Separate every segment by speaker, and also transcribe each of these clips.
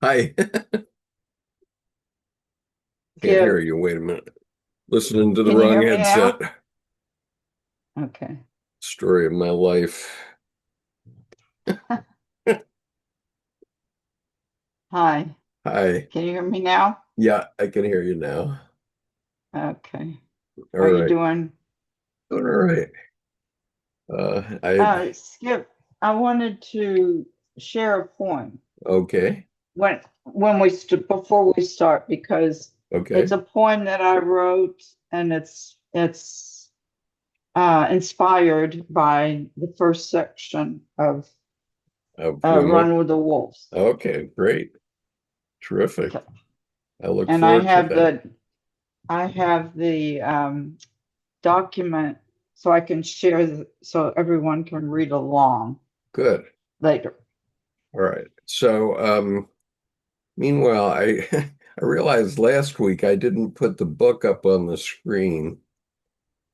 Speaker 1: Hi. Can't hear you. Wait a minute. Listening to the
Speaker 2: Can you
Speaker 1: wrong
Speaker 2: hear me
Speaker 1: headset.
Speaker 2: now? Okay.
Speaker 1: Story of my life.
Speaker 2: Hi.
Speaker 1: Hi.
Speaker 2: Can you hear me now?
Speaker 1: Yeah, I can hear you now.
Speaker 2: Okay.
Speaker 1: All
Speaker 2: How are you
Speaker 1: right.
Speaker 2: doing?
Speaker 1: Doing all right. I
Speaker 2: Skip, I wanted to share a poem
Speaker 1: okay.
Speaker 2: when before we start because it's
Speaker 1: Okay.
Speaker 2: a poem that I wrote and it's inspired by the first section of
Speaker 1: Women.
Speaker 2: Run with the Wolves.
Speaker 1: Okay, great. Terrific.
Speaker 2: Okay.
Speaker 1: I look
Speaker 2: And
Speaker 1: forward to that.
Speaker 2: I have the document so I can share so everyone can read along
Speaker 1: Good.
Speaker 2: later.
Speaker 1: All right. So, meanwhile, I realized last week I didn't put the book up on the screen.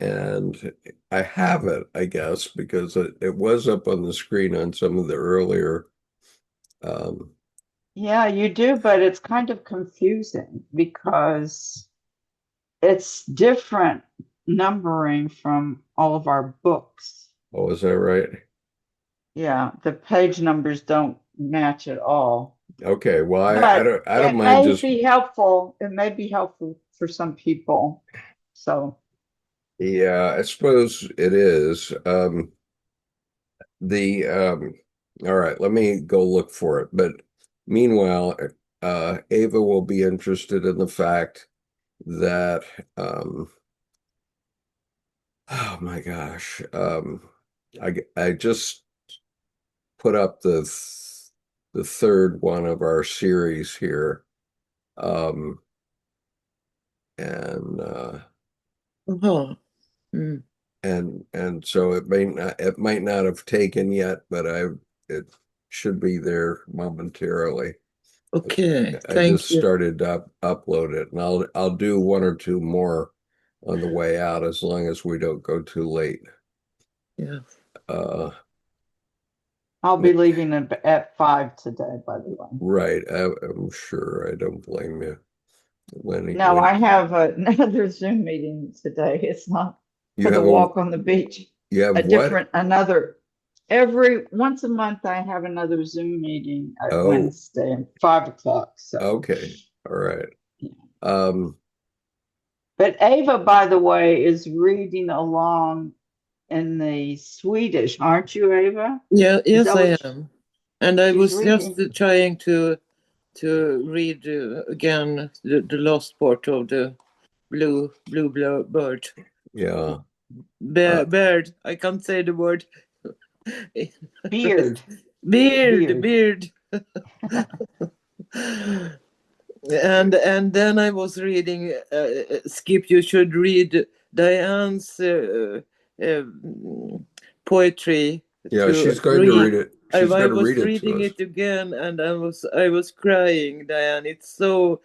Speaker 1: And I have it, I guess, because it was up on the screen on some of the earlier. Um,
Speaker 2: Yeah, you do, but it's kind of confusing because it's different numbering from all of our books.
Speaker 1: oh, is that right?
Speaker 2: Yeah, the page numbers don't match at all.
Speaker 1: Okay, well,
Speaker 2: But
Speaker 1: I don't
Speaker 2: it
Speaker 1: mind
Speaker 2: may
Speaker 1: just,
Speaker 2: be helpful. It may be helpful for some people. So,
Speaker 1: yeah, I suppose it is. The All right, let me go look for it. But meanwhile, Ava will be interested in the fact that oh my gosh, I just put up the third one of our series here. Um, and
Speaker 3: Oh, mm.
Speaker 1: and so it might not have taken yet, but it should be there momentarily.
Speaker 3: Okay.
Speaker 1: I just
Speaker 3: Thank you.
Speaker 1: started to upload it, and I'll do one or two more on the way out as long as we don't go too late.
Speaker 3: Yeah.
Speaker 1: Uh,
Speaker 2: I'll be leaving at 5 today, by the way.
Speaker 1: right, I'm sure. I don't blame you.
Speaker 2: No, I have another Zoom meeting today. It's not
Speaker 1: You
Speaker 2: for the
Speaker 1: have
Speaker 2: walk on the beach.
Speaker 1: you
Speaker 2: A
Speaker 1: have what?
Speaker 2: different, another, every once a month I have another Zoom meeting at
Speaker 1: Oh,
Speaker 2: Wednesday at 5 o'clock. So,
Speaker 1: okay. All right.
Speaker 2: yeah.
Speaker 1: Um,
Speaker 2: But Ava, by the way, is reading along in the Swedish, aren't you, Ava?
Speaker 3: Yeah,
Speaker 2: Is
Speaker 3: yes,
Speaker 2: that
Speaker 3: I
Speaker 2: what
Speaker 3: am. And I
Speaker 2: she's
Speaker 3: was just
Speaker 2: reading?
Speaker 3: trying to read again the last part of the blue bird.
Speaker 1: yeah. Uh,
Speaker 3: Bird. I can't say the word.
Speaker 2: Beard,
Speaker 3: Beard,
Speaker 2: beard.
Speaker 3: beard. And then I was reading Skip. You should read Diane's poetry
Speaker 1: yeah,
Speaker 3: to
Speaker 1: she's going to
Speaker 3: read.
Speaker 1: read it.
Speaker 3: I,
Speaker 1: She's
Speaker 3: I
Speaker 1: going to read
Speaker 3: was
Speaker 1: it to
Speaker 3: reading
Speaker 1: us.
Speaker 3: it again, and I was crying, Diane. It's so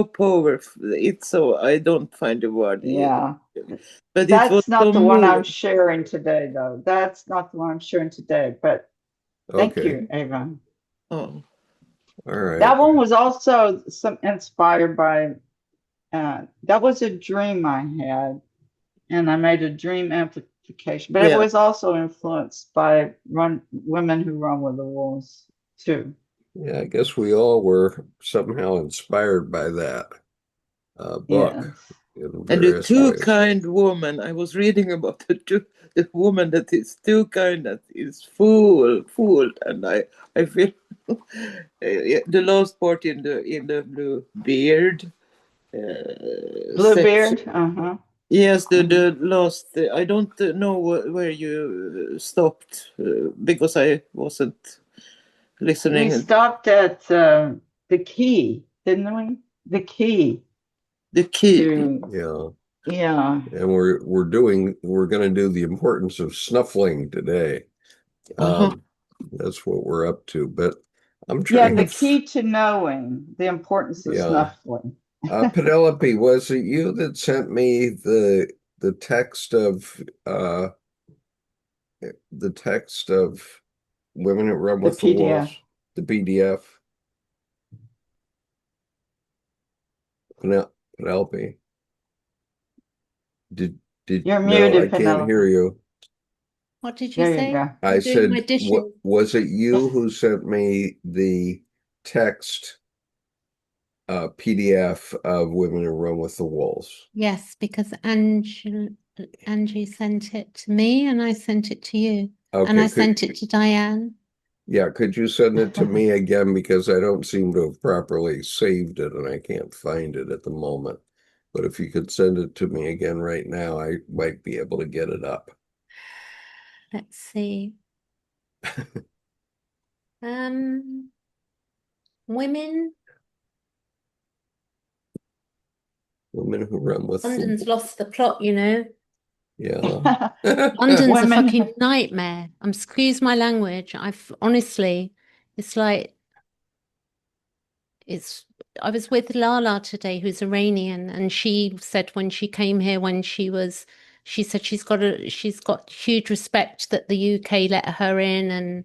Speaker 3: powerful. It's so I don't find the word,
Speaker 2: Yeah.
Speaker 3: but it was
Speaker 2: That's not
Speaker 3: so
Speaker 2: the one I'm
Speaker 3: moving.
Speaker 2: sharing today, though. That's not the one I'm sharing today. But thank
Speaker 1: Okay.
Speaker 2: you, Ava.
Speaker 3: Oh,
Speaker 1: All right.
Speaker 2: That one was also some inspired by that was a dream I had, and I made a dream amplification. But it
Speaker 3: yeah.
Speaker 2: was also influenced by women who run with the wolves too.
Speaker 1: Yeah, I guess we all were somehow inspired by that book
Speaker 2: Yes.
Speaker 1: in
Speaker 3: And the
Speaker 1: various
Speaker 3: too
Speaker 1: ways.
Speaker 3: kind woman, I was reading about the woman that is too kind, that is fool, and I feel the last part in the blue beard section.
Speaker 2: Bluebeard. Uh-huh.
Speaker 3: Yes, the
Speaker 2: Uh-huh.
Speaker 3: the last. I don't know where you stopped because I wasn't
Speaker 2: We
Speaker 3: listening.
Speaker 2: stopped at the key, didn't we? The key
Speaker 3: The key.
Speaker 2: to
Speaker 1: Yeah.
Speaker 2: yeah.
Speaker 1: And we're going to do the importance of snuffling today.
Speaker 3: Uh-huh.
Speaker 1: Um, that's what we're up to. But I'm
Speaker 2: Yeah,
Speaker 1: trying
Speaker 2: the
Speaker 1: to,
Speaker 2: key to knowing the importance of
Speaker 1: yeah.
Speaker 2: snuffling.
Speaker 1: Penelope, was it you that sent me the text of the text of Women Who Run
Speaker 2: The
Speaker 1: with the
Speaker 2: PDF.
Speaker 1: Wolves, the PDF? Penelope. Did
Speaker 2: You're
Speaker 1: no, I
Speaker 2: muted,
Speaker 1: can't hear
Speaker 2: Penelope.
Speaker 1: you.
Speaker 4: What did you
Speaker 2: There you
Speaker 4: say?
Speaker 2: go.
Speaker 1: I
Speaker 4: I'm doing my
Speaker 1: said,
Speaker 4: dishes.
Speaker 1: what was it you who sent me the text PDF of Women Who Run with the Wolves?
Speaker 4: Yes, because Angie sent it to me and I sent it to you. And I
Speaker 1: Okay,
Speaker 4: sent it to Diane.
Speaker 1: yeah, could you send it to me again because I don't seem to have properly saved it and I can't find it at the moment. But if you could send it to me again right now, I might be able to get it up.
Speaker 4: Let's see. Women.
Speaker 1: Women Who Run with the
Speaker 4: London's lost the plot, you know.
Speaker 1: Yeah.
Speaker 4: London's a
Speaker 2: Women.
Speaker 4: fucking nightmare. Excuse my language. Honestly, it's like I was with Lala today, who's Iranian, and she said when she came here, she said she's got huge respect that the UK let her in, and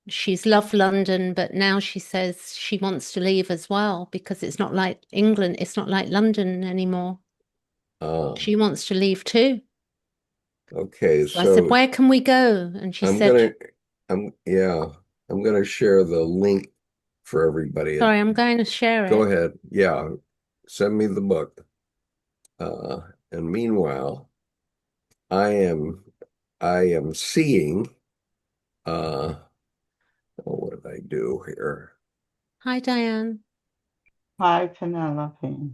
Speaker 4: she's loved London, but now she says she wants to leave as well because it's not like England, it's not like London anymore. She wants to leave too.
Speaker 1: Okay,
Speaker 4: So I said, where can we go? And she said,
Speaker 1: I'm gonna share the link for everybody.
Speaker 4: sorry, I'm going to share it.
Speaker 1: Go ahead. Yeah, send me the book. And meanwhile, I am seeing what did I do here?
Speaker 4: Hi, Diane.
Speaker 2: Hi, Penelope.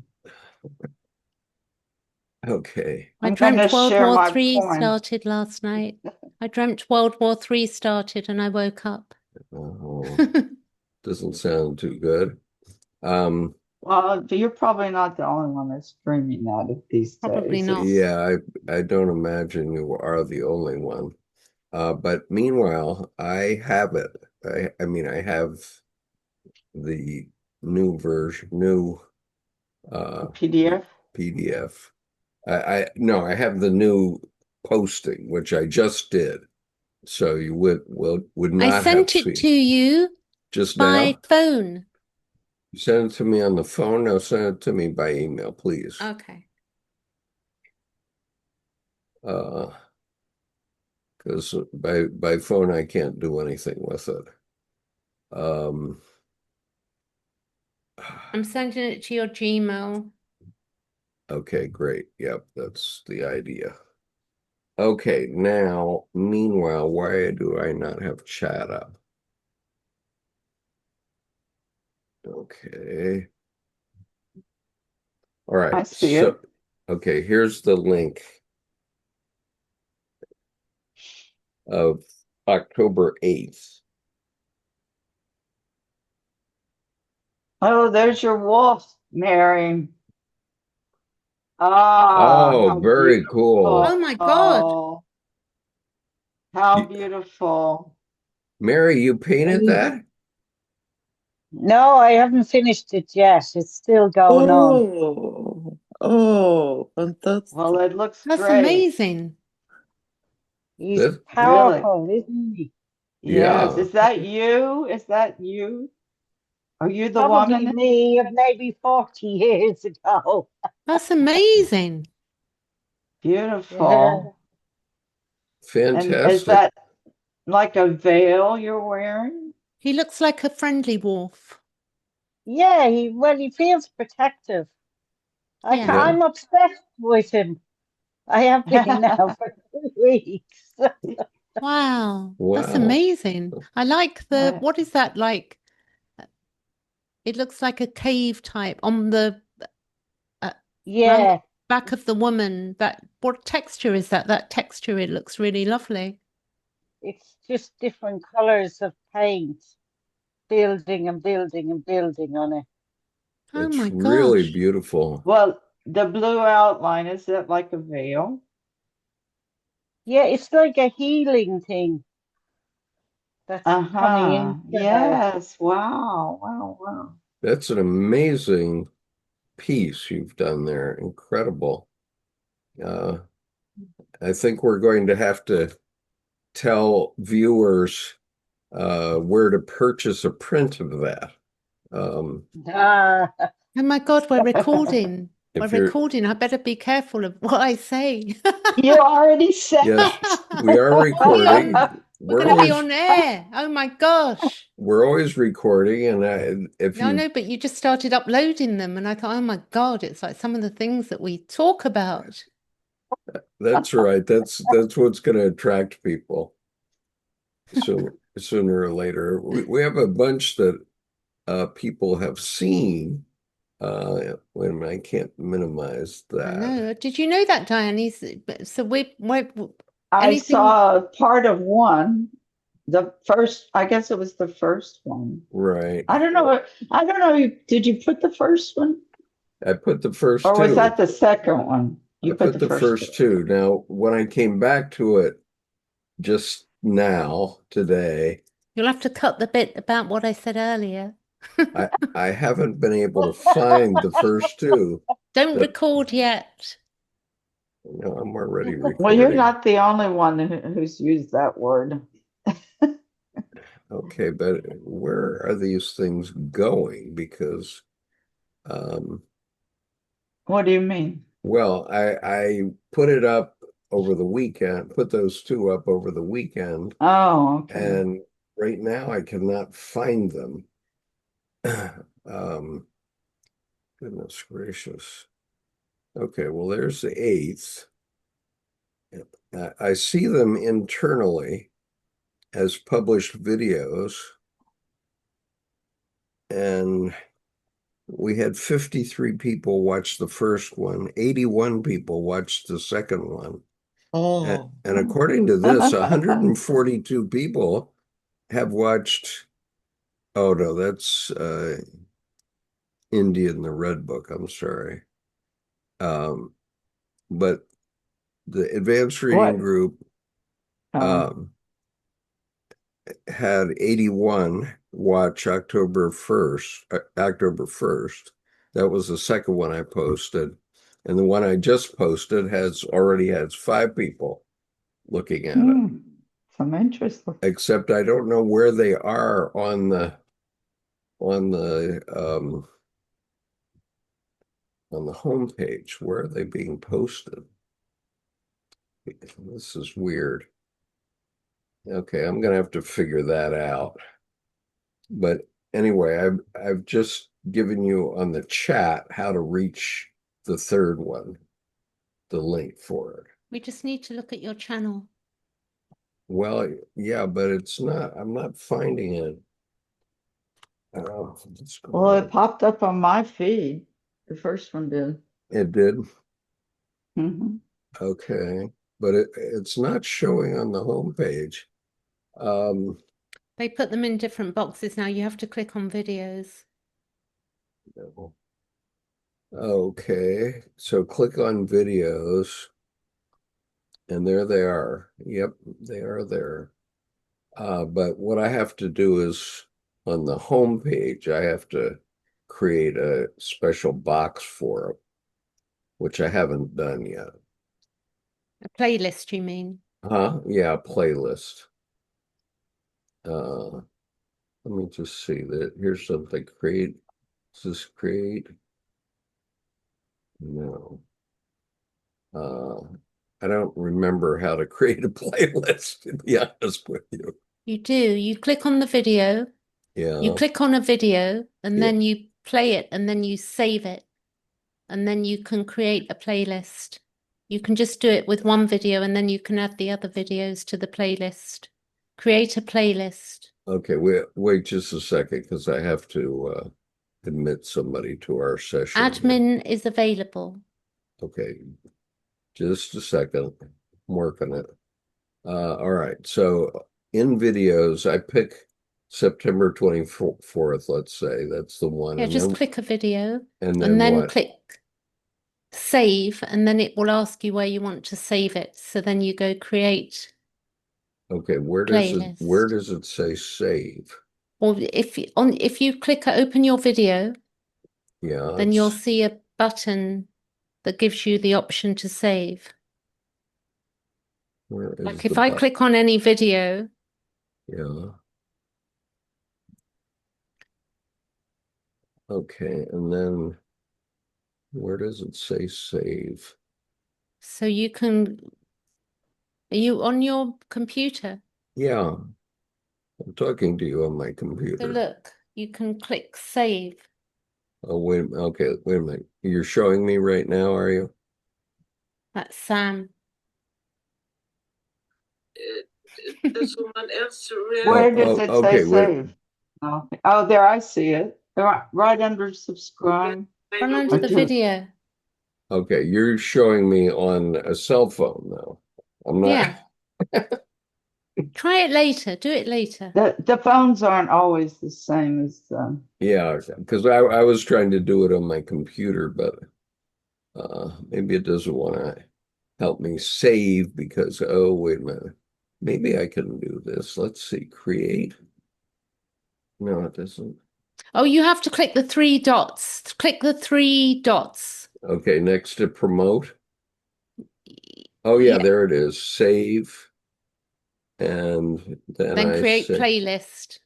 Speaker 1: Okay.
Speaker 4: I
Speaker 2: I'm going to
Speaker 4: dreamt World
Speaker 2: share
Speaker 4: War
Speaker 2: my
Speaker 4: Three
Speaker 2: poem.
Speaker 4: started last night. I dreamt World War Three started and I woke up.
Speaker 1: Oh, doesn't sound too good.
Speaker 2: Well, you're probably not the only one that's dreaming that these
Speaker 4: Probably
Speaker 2: days.
Speaker 4: not.
Speaker 1: Yeah, I don't imagine you are the only one. But meanwhile, I have it. I mean, I have the new
Speaker 2: PDF?
Speaker 1: PDF. No, I have the new posting, which I just did. So you would
Speaker 4: I
Speaker 1: not have
Speaker 4: sent it
Speaker 1: seen
Speaker 4: to you
Speaker 1: just
Speaker 4: by
Speaker 1: now.
Speaker 4: phone.
Speaker 1: You send it to me on the phone. No, send it to me by email, please.
Speaker 4: Okay.
Speaker 1: Because by phone I can't do anything with it.
Speaker 4: I'm sending it to your Gmail.
Speaker 1: Okay, great. Yep, that's the idea. Okay, now, meanwhile, why do I not have chat up? Okay. All right.
Speaker 2: I see it.
Speaker 1: Okay, here's the link of October 8th.
Speaker 2: Oh, there's your wolf, Mary. Ah,
Speaker 1: Oh,
Speaker 2: how
Speaker 1: very cool.
Speaker 4: Oh my God.
Speaker 2: How beautiful.
Speaker 1: Mary, you painted that?
Speaker 5: No, I haven't finished it yet. It's still going on.
Speaker 3: Oh, fantastic.
Speaker 2: Well, it looks
Speaker 4: That's
Speaker 2: great.
Speaker 4: amazing.
Speaker 5: He's
Speaker 1: This,
Speaker 5: powerful, isn't he?
Speaker 2: Yes.
Speaker 1: yeah.
Speaker 2: Is that you? Is that you? Are you the
Speaker 5: Probably
Speaker 2: woman?
Speaker 5: me of maybe 40 years ago.
Speaker 4: That's amazing.
Speaker 2: Beautiful. And is
Speaker 1: Fantastic.
Speaker 2: that like a veil you're wearing?
Speaker 4: He looks like a friendly wolf.
Speaker 5: Yeah, he feels protective.
Speaker 4: Yeah.
Speaker 5: I'm obsessed with him. I have been now for 2 weeks.
Speaker 4: Wow. That's
Speaker 1: Wow.
Speaker 4: amazing. I like what is that like? It looks like a cave type on the around
Speaker 5: Yeah,
Speaker 4: the back of the woman. What texture is that? That texture, it looks really lovely.
Speaker 5: it's just different colors of paint, building and building and building on it.
Speaker 4: Oh
Speaker 1: It's
Speaker 4: my
Speaker 1: really
Speaker 4: gosh.
Speaker 1: beautiful.
Speaker 2: Well, the blue outline, is that like a veil?
Speaker 5: Yeah, it's like a healing thing that's coming into her.
Speaker 2: Yes. Wow. Wow. Wow.
Speaker 1: That's an amazing piece you've done there. Incredible. I think we're going to have to tell viewers where to purchase a print of that.
Speaker 5: Ah,
Speaker 4: Oh my God, we're recording. We're
Speaker 1: If you're,
Speaker 4: recording. I better be careful of what I say.
Speaker 2: You already said.
Speaker 1: yes, we are recording.
Speaker 4: We're
Speaker 1: We're
Speaker 4: going to be
Speaker 1: always
Speaker 4: on air. Oh my gosh.
Speaker 1: recording, and if
Speaker 4: No,
Speaker 1: you
Speaker 4: no, but you just started uploading them, and I thought, oh my God, it's like some of the things that we talk about.
Speaker 1: that's right. That's what's going to attract people sooner or later. We have a bunch that people have seen. Wait a minute, I can't minimize
Speaker 4: I
Speaker 1: that.
Speaker 4: know. Did you know that, Diane? So we're
Speaker 2: I
Speaker 4: anything.
Speaker 2: saw part of one. The first, I guess it was the first one.
Speaker 1: Right.
Speaker 2: I don't know. I don't know. Did you put the first one,
Speaker 1: I put the first
Speaker 2: or was
Speaker 1: two.
Speaker 2: that the second one?
Speaker 1: I
Speaker 2: You put
Speaker 1: put
Speaker 2: the
Speaker 1: the first two. Now, when I came back to it just now, today,
Speaker 4: You'll have to cut the bit about what I said earlier.
Speaker 1: I haven't been able to find the first two.
Speaker 4: Don't
Speaker 1: That,
Speaker 4: record yet.
Speaker 1: I'm already
Speaker 2: Well, you're
Speaker 1: recording.
Speaker 2: not the only one who's used that word.
Speaker 1: Okay, but where are these things going? Because,
Speaker 2: What do you mean?
Speaker 1: well, I put it up over the weekend, put those two up over the weekend,
Speaker 2: Oh, okay.
Speaker 1: and right now I cannot find them. Goodness gracious. Okay, well, there's the 8th. I see them internally as published videos, and we had 53 people watch the first one, 81 people watched the second one.
Speaker 3: Oh,
Speaker 1: And according to this, 142 people have watched, oh no, that's India in the Red Book, I'm sorry. But the advanced reading
Speaker 2: What?
Speaker 1: group
Speaker 2: Oh.
Speaker 1: had 81 watch October 1st. That was the second one I posted. And the one I just posted already has 5 people looking at it.
Speaker 2: Some interest.
Speaker 1: Except I don't know where they are on the on the home page. Where are they being posted? This is weird. Okay, I'm gonna have to figure that out. But anyway, I've just given you on the chat how to reach the third one, the link for it.
Speaker 4: We just need to look at your channel.
Speaker 1: Well, yeah, but I'm not finding it.
Speaker 2: Well, it popped up on my feed. The first one did.
Speaker 1: It did?
Speaker 2: Mm-hmm.
Speaker 1: Okay, but it's not showing on the home page.
Speaker 4: They put them in different boxes now. You have to click on videos.
Speaker 1: No. Okay, so click on videos, and there they are. Yep, they are there. But what I have to do is on the home page, I have to create a special box for them, which I haven't done yet.
Speaker 4: A playlist, you mean?
Speaker 1: Yeah, playlist. Let me just see that. Here's something. Create. Is this create? No. I don't remember how to create a playlist, to be honest with you.
Speaker 4: You do. You click on the video.
Speaker 1: Yeah.
Speaker 4: You click on a video, and
Speaker 1: Yeah.
Speaker 4: then you play it, and then you save it. And then you can create a playlist. You can just do it with one video, and then you can add the other videos to the playlist. Create a playlist.
Speaker 1: Okay, wait just a second, because I have to admit somebody to our session here.
Speaker 4: Admin is available.
Speaker 1: Okay, just a second. I'm working it. All right, so in videos, I pick September 24th, let's say. That's the one.
Speaker 4: Yeah,
Speaker 1: And
Speaker 4: just
Speaker 1: then,
Speaker 4: click a video
Speaker 1: and
Speaker 4: and then
Speaker 1: what?
Speaker 4: click save, and then it will ask you where you want to save it. So then you go create.
Speaker 1: Okay, where
Speaker 4: playlist.
Speaker 1: does it say save?
Speaker 4: Or if you click open your video,
Speaker 1: Yeah,
Speaker 4: then you'll see a button that gives you the option to save.
Speaker 1: where is
Speaker 4: Like
Speaker 1: the
Speaker 4: if I
Speaker 1: button?
Speaker 4: click on any video,
Speaker 1: Yeah. Okay, and then Where does it say save?
Speaker 4: So you can, are you on your computer?
Speaker 1: Yeah, I'm talking to you on my
Speaker 4: So
Speaker 1: computer.
Speaker 4: look, you can click save.
Speaker 1: Oh, wait a minute. Okay, wait a minute. You're showing me right now, are you?
Speaker 4: That's Sam.
Speaker 3: There's someone else
Speaker 2: Where
Speaker 1: Oh,
Speaker 2: does
Speaker 1: oh,
Speaker 2: it say
Speaker 1: okay, wait.
Speaker 2: save? Oh, oh, there, I see it. Right under subscribe.
Speaker 4: Run onto
Speaker 2: Or
Speaker 4: the
Speaker 2: two.
Speaker 4: video.
Speaker 1: Okay, you're showing me on a cell phone now. I'm not.
Speaker 4: Yeah. Try it later. Do it later.
Speaker 2: The phones aren't always the same as
Speaker 1: Yeah, because I was trying to do it on my computer, but maybe it doesn't want to help me save because, oh, wait a minute. Maybe I can do this. Let's see, create. No, it doesn't.
Speaker 4: Oh, you have to click the three dots. Click the three dots.
Speaker 1: Okay, next to promote. Oh, yeah, there it is. Save. And then
Speaker 4: Then
Speaker 1: I
Speaker 4: create
Speaker 1: say
Speaker 4: playlist.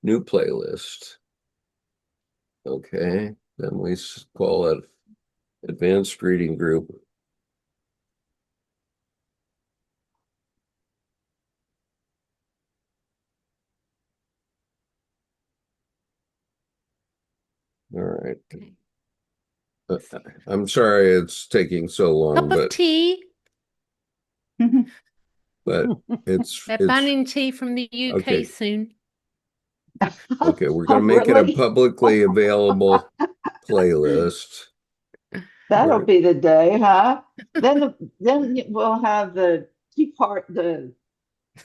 Speaker 1: new playlist. Okay, then we call it advanced reading group. All right.
Speaker 4: Okay.
Speaker 1: I'm sorry it's taking so long,
Speaker 4: Cup of tea.
Speaker 1: but it's
Speaker 4: They're banning tea from the UK
Speaker 1: okay.
Speaker 4: soon.
Speaker 1: Okay, we're
Speaker 2: Oh,
Speaker 1: gonna make it a
Speaker 2: really?
Speaker 1: publicly available playlist.
Speaker 2: That'll
Speaker 1: Right.
Speaker 2: be the day, huh? Then we'll have the tea part.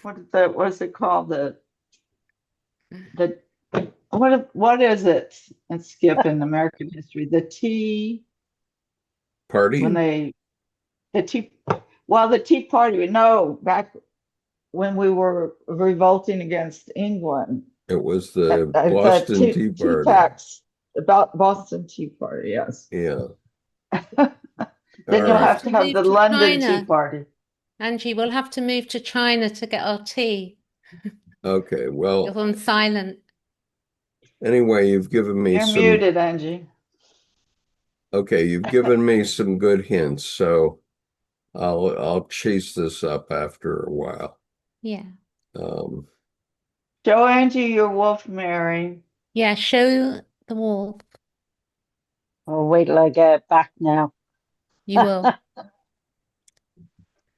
Speaker 2: What's it called? The what is it? Let's skip in American history. The tea when
Speaker 1: Party?
Speaker 2: the tea the Tea Party. No, back when we were revolting against England.
Speaker 1: It was the
Speaker 2: The
Speaker 1: Boston Tea
Speaker 2: tea
Speaker 1: Party.
Speaker 2: packs about Boston Tea Party. Yes.
Speaker 1: Yeah.
Speaker 2: Then
Speaker 1: All
Speaker 2: you'll
Speaker 1: right.
Speaker 2: have to have
Speaker 4: Move
Speaker 2: the
Speaker 4: to
Speaker 2: London Tea
Speaker 4: China.
Speaker 2: Party.
Speaker 4: Angie, we'll have to move to China to get our tea.
Speaker 1: Okay.
Speaker 4: You're
Speaker 1: Well,
Speaker 4: on silent.
Speaker 1: anyway, you've given me
Speaker 2: You're
Speaker 1: some.
Speaker 2: muted, Angie.
Speaker 1: Okay, you've given me some good hints, so I'll chase this up after a while.
Speaker 4: Yeah.
Speaker 1: Um,
Speaker 2: Show Angie your wolf, Mary.
Speaker 4: Yeah, show the wall.
Speaker 5: Oh, wait till I get back now.
Speaker 4: You will.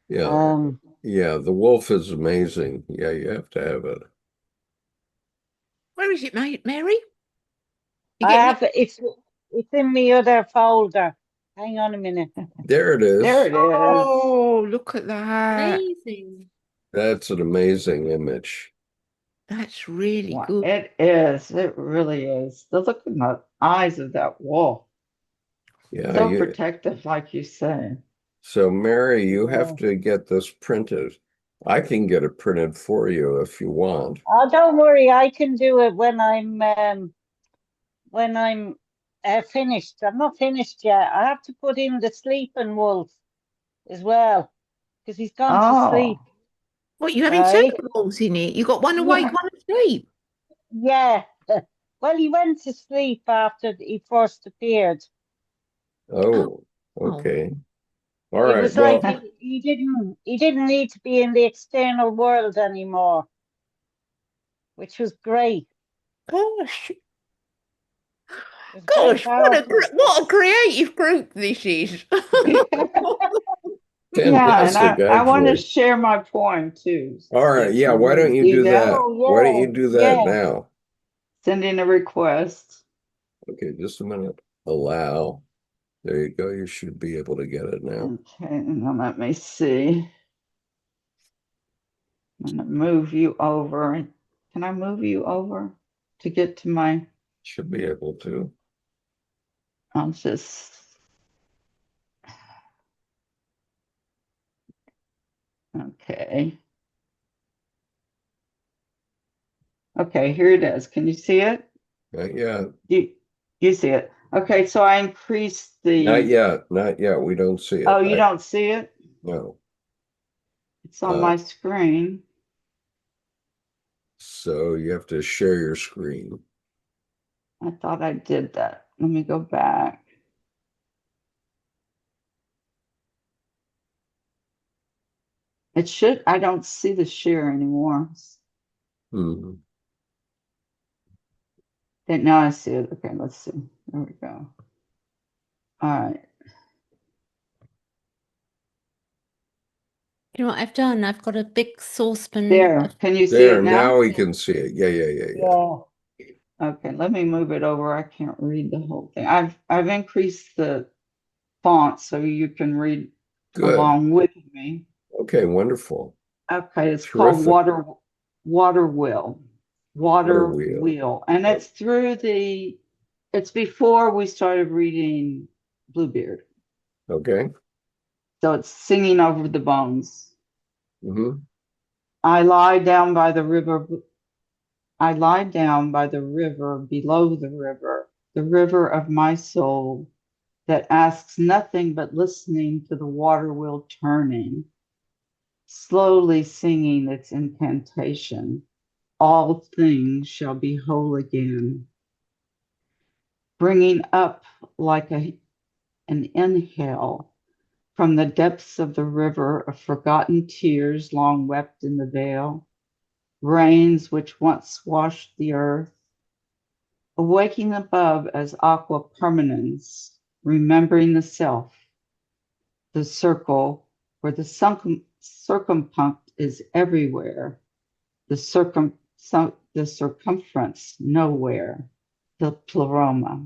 Speaker 1: yeah, yeah, the wolf is amazing. Yeah, you have to have it.
Speaker 4: Where is it, mate, Mary? You
Speaker 5: I
Speaker 4: get
Speaker 5: have it's in my other folder. Hang on a minute.
Speaker 1: There it is.
Speaker 2: There it is.
Speaker 3: Oh, look at that.
Speaker 4: amazing.
Speaker 1: That's an amazing image.
Speaker 3: That's really
Speaker 2: Wow,
Speaker 3: good.
Speaker 2: it is. It really is. The look in the eyes of that wolf.
Speaker 1: Yeah,
Speaker 2: So protective, like you say.
Speaker 1: so Mary, you
Speaker 5: Yeah.
Speaker 1: have to get this printed. I can get it printed for you if you want.
Speaker 5: Oh, don't worry, I can do it when I'm finished. I'm not finished yet. I have to put in the sleeping wolf as well because he's gone to sleep.
Speaker 2: Oh,
Speaker 3: What, you having
Speaker 5: Right?
Speaker 3: two walls in it? You got one awake,
Speaker 5: Yeah.
Speaker 3: one asleep.
Speaker 5: Yeah. Well, he went to sleep after he first appeared.
Speaker 1: Oh, okay. All
Speaker 5: It
Speaker 1: right.
Speaker 5: was
Speaker 1: Well,
Speaker 5: like he didn't need to be in the external world anymore, which was great.
Speaker 3: Gosh,
Speaker 5: It was very
Speaker 3: gosh,
Speaker 5: powerful.
Speaker 3: what a creative group this is.
Speaker 2: yeah, and
Speaker 1: fantastic,
Speaker 2: I want to
Speaker 1: actually.
Speaker 2: share my poem too.
Speaker 1: All right. Yeah,
Speaker 2: Can
Speaker 1: why
Speaker 2: we
Speaker 1: don't you do
Speaker 2: that?
Speaker 1: that?
Speaker 5: Oh
Speaker 1: Why don't you do that
Speaker 5: yeah.
Speaker 1: now?
Speaker 2: Send in a request.
Speaker 1: Okay, just a minute. Allow. There you go. You should be able to get it now.
Speaker 2: Okay, now let me see. I'm gonna move you over. Can I move you over to get to my?
Speaker 1: Should be able to.
Speaker 2: I'll just. Okay. Okay, here it is. Can you see it?
Speaker 1: Not yet.
Speaker 2: You see it. Okay, so I increased the.
Speaker 1: Not yet. Not yet. We don't see it.
Speaker 2: Oh, you don't see it?
Speaker 1: No.
Speaker 2: It's on my screen.
Speaker 1: So you have to share your screen.
Speaker 2: I thought I did that. Let me go back. It should, I don't see the share anymore.
Speaker 1: Hmm.
Speaker 2: Now I see it. Okay, let's see. There we go. All right.
Speaker 4: You know what I've done? I've got a big saucepan
Speaker 2: There.
Speaker 4: of
Speaker 2: Can you see
Speaker 1: There,
Speaker 2: it now?
Speaker 1: now we can see it. Yeah.
Speaker 5: Yeah.
Speaker 2: Okay, let me move it over. I can't read the whole thing. I've increased the font so you can read
Speaker 1: Good.
Speaker 2: along with me.
Speaker 1: Okay, wonderful.
Speaker 2: Okay, it's called
Speaker 1: Terrific.
Speaker 2: Water Wheel.
Speaker 1: Water
Speaker 2: Water
Speaker 1: Wheel.
Speaker 2: Wheel. And it's it's before we started reading Bluebeard.
Speaker 1: Okay.
Speaker 2: So it's singing over the bones.
Speaker 1: Hmm.
Speaker 2: I lie down by the river. I lie down by the river, below the river of my soul that asks nothing but listening to the water wheel turning, slowly singing its incantation. All things shall be whole again, bringing up like an inhale from the depths of the river of forgotten tears long wept in the vale, rains which once washed the earth, awaking above as aqua permanens, remembering the self, the circle where the circumpunct is everywhere, the circumference nowhere, the pleroma.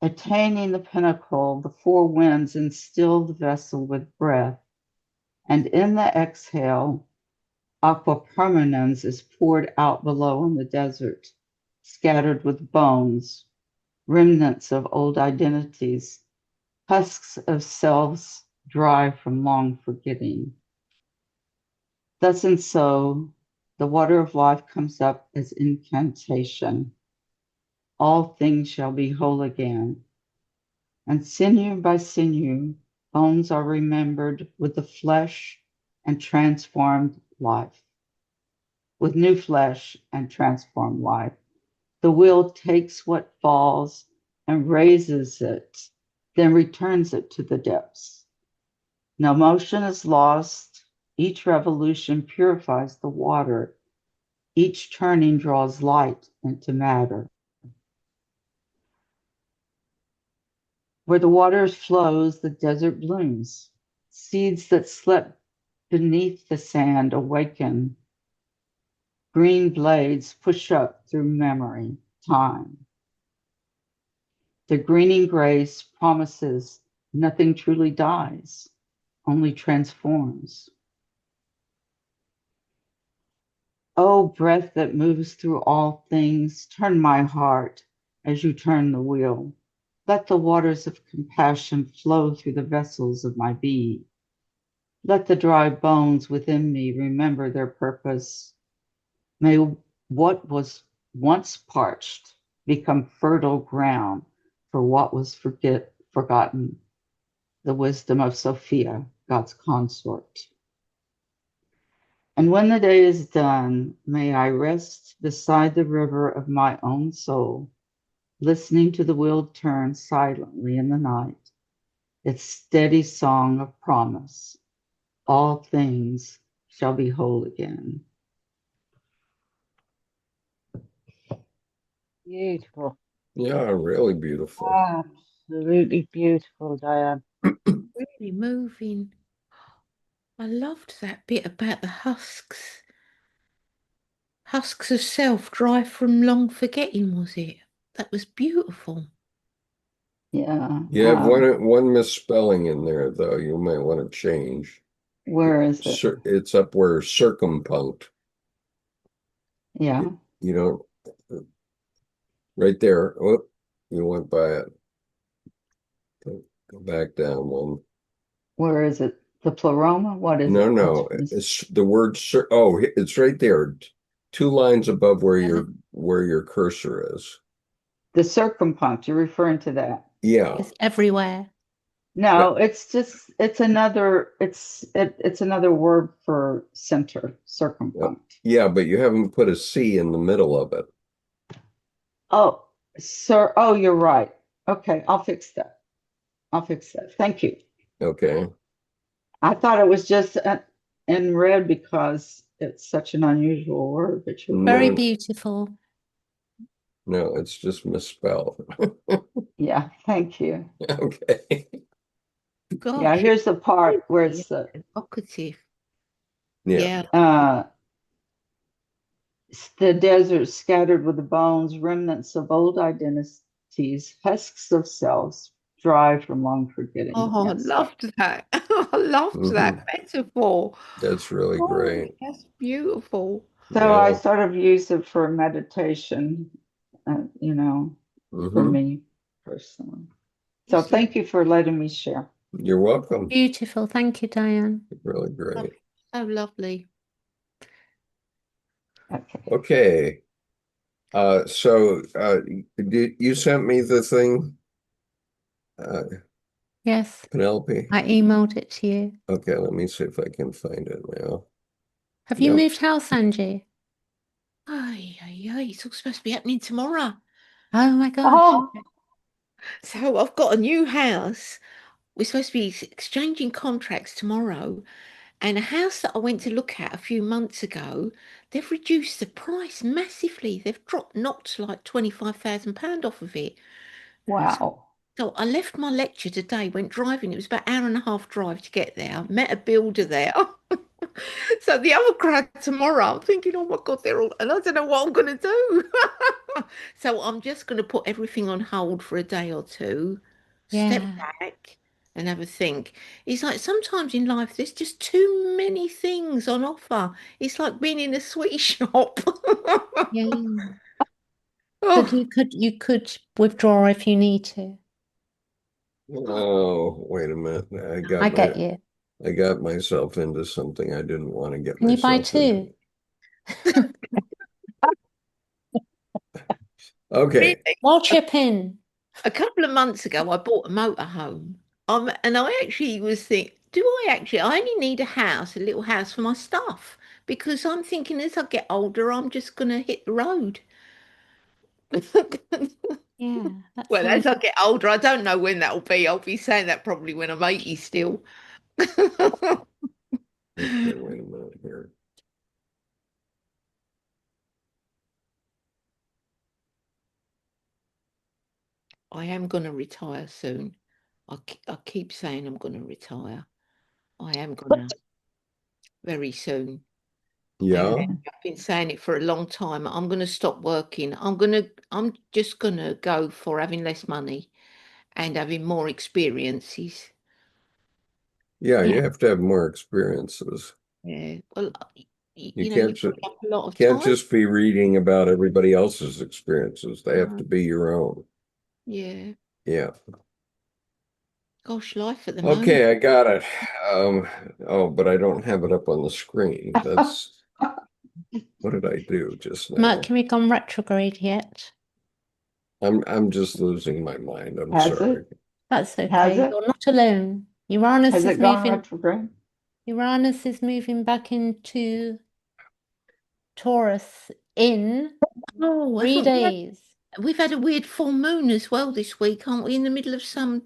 Speaker 2: Attaining the pinnacle, the four winds instill the vessel with breath, and in the exhale, aqua permanens is poured out below in the desert, scattered with bones, remnants of old identities, husks of selves dry from long forgetting. Thus and so, the water of life comes up as incantation. All things shall be whole again. And sinew by sinew, bones are remembered with the flesh and transformed life. With new flesh and transformed life, the will takes what falls and raises it, then returns it to the depths. No motion is lost. Each revolution purifies the water. Each turning draws light into matter. Where the water flows, the desert blooms. Seeds that slept beneath the sand awaken. Green blades push up through memory, time. The greening grace promises nothing truly dies, only transforms. O breath that moves through all things, turn my heart as you turn the wheel. Let the waters of compassion flow through the vessels of my being. Let the dry bones within me remember their purpose. May what was once parched become fertile ground for what was forgotten, the wisdom of Sophia, God's consort. And when the day is done, may I rest beside the river of my own soul, listening to the wheel turn silently in the night, its steady song of promise. All things shall be whole again.
Speaker 5: Beautiful.
Speaker 1: Yeah, really beautiful.
Speaker 5: Absolutely beautiful, Diane.
Speaker 4: really moving. I loved that bit about the husks. Husks of self dry from long forgetting, was it? That was beautiful.
Speaker 2: Yeah.
Speaker 1: You have one misspelling in there, though. You might want to change.
Speaker 2: Where is it?
Speaker 1: It's up where circumpunct.
Speaker 2: Yeah.
Speaker 1: You don't, right there. Oh, you went by it. Go back down one.
Speaker 2: Where is it? The pleroma? What is it?
Speaker 1: No. It's the word. Oh, it's right there. Two lines above where your cursor is.
Speaker 2: The circumpunct. You're referring to that?
Speaker 1: Yeah.
Speaker 4: It's everywhere.
Speaker 2: No, it's another word for center, circumpunct.
Speaker 1: Yeah, but you haven't put a C in the middle of it.
Speaker 2: Oh, sir. Oh, you're right. Okay, I'll fix that. Thank you.
Speaker 1: Okay.
Speaker 2: I thought it was just in red because it's such an unusual word, but you're
Speaker 4: Very
Speaker 2: right.
Speaker 4: beautiful.
Speaker 1: No, it's just misspelled.
Speaker 2: Yeah, thank you.
Speaker 1: Okay.
Speaker 3: Gosh,
Speaker 2: Yeah, here's the part where it's
Speaker 3: evocative.
Speaker 1: Yeah.
Speaker 2: the desert scattered with the bones, remnants of old identities, husks of selves, dry from long forgetting.
Speaker 3: Oh, I
Speaker 2: Yes.
Speaker 3: loved that. I loved that metaphor.
Speaker 1: That's really
Speaker 3: Oh,
Speaker 1: great.
Speaker 3: that's beautiful.
Speaker 2: So I
Speaker 1: Yeah.
Speaker 2: sort of use it for meditation, you know, for me personally. So
Speaker 3: It's
Speaker 2: thank you for letting me share.
Speaker 1: You're welcome.
Speaker 4: Beautiful. Thank you, Diane.
Speaker 1: Really great.
Speaker 3: so lovely.
Speaker 2: Okay.
Speaker 1: Okay. So you sent me the thing,
Speaker 4: Yes,
Speaker 1: Penelope?
Speaker 4: I emailed it to you.
Speaker 1: Okay, let me see if I can find it now.
Speaker 4: Have you
Speaker 1: Yep.
Speaker 4: moved house, Angie?
Speaker 3: Ay, ay, ay, it's all supposed to be happening tomorrow.
Speaker 4: Oh my gosh.
Speaker 2: Oh,
Speaker 3: So I've got a new house. We're supposed to be exchanging contracts tomorrow. And a house that I went to look at a few months ago, they've reduced the price massively. They've knocked like £25,000 off of it.
Speaker 2: wow.
Speaker 3: So I left my lecture today, went driving. It was about an hour and a half drive to get there. Met a builder there. So the other crowd tomorrow, I'm thinking, oh my God, they're all, and I don't know what I'm going to do. So I'm just going to put everything on hold for a day or two, step
Speaker 4: Yeah.
Speaker 3: back and have a think. It's like sometimes in life, there's just too many things on offer. It's like being in a sweet shop.
Speaker 4: Yeah. But
Speaker 3: Oh,
Speaker 4: you could withdraw if you need to.
Speaker 1: Oh, wait a minute.
Speaker 4: I get you.
Speaker 1: I got myself into something I didn't want to get
Speaker 4: Can you buy
Speaker 1: myself into.
Speaker 4: two?
Speaker 1: Okay.
Speaker 3: really?
Speaker 4: I'll chip in.
Speaker 3: A couple of months ago, I bought a motorhome. And I actually was thinking, I only need a house, a little house for my stuff, because I'm thinking as I get older, I'm just going to hit the road.
Speaker 4: Yeah, that
Speaker 3: Well, as
Speaker 4: sounds.
Speaker 3: I get older, I don't know when that'll be. I'll be saying that probably when I'm 80 still.
Speaker 1: Okay, wait a minute here.
Speaker 3: I am going to retire soon. I keep saying I'm going to retire. I am going to very soon.
Speaker 1: Yeah.
Speaker 3: And I've been saying it for a long time. I'm going to stop working. I'm just going to go for having less money and having more experiences.
Speaker 1: Yeah,
Speaker 4: Yeah.
Speaker 1: you have to have more experiences.
Speaker 3: Yeah. Well,
Speaker 1: You
Speaker 3: you know,
Speaker 1: can't
Speaker 3: you've got a lot of
Speaker 1: can't
Speaker 3: time.
Speaker 1: just be reading about everybody else's experiences. They have
Speaker 3: No.
Speaker 1: to be your own.
Speaker 3: Yeah.
Speaker 1: Yeah.
Speaker 3: Gosh, life at the moment.
Speaker 1: Okay, I got it. Oh, but I don't have it up on the screen. What did I do just now?
Speaker 4: Mercury gone retrograde yet?
Speaker 1: I'm just losing my mind. I'm
Speaker 2: Has
Speaker 1: sorry.
Speaker 2: it?
Speaker 4: That's
Speaker 2: Has
Speaker 4: okay.
Speaker 2: it?
Speaker 4: You're not alone. Uranus
Speaker 2: Has
Speaker 4: is
Speaker 2: it gone
Speaker 4: moving.
Speaker 2: retrograde?
Speaker 4: Uranus is moving back into Taurus in
Speaker 3: Oh,
Speaker 4: 3 days.
Speaker 3: we've had a weird full moon as well this week, aren't we? In the middle of some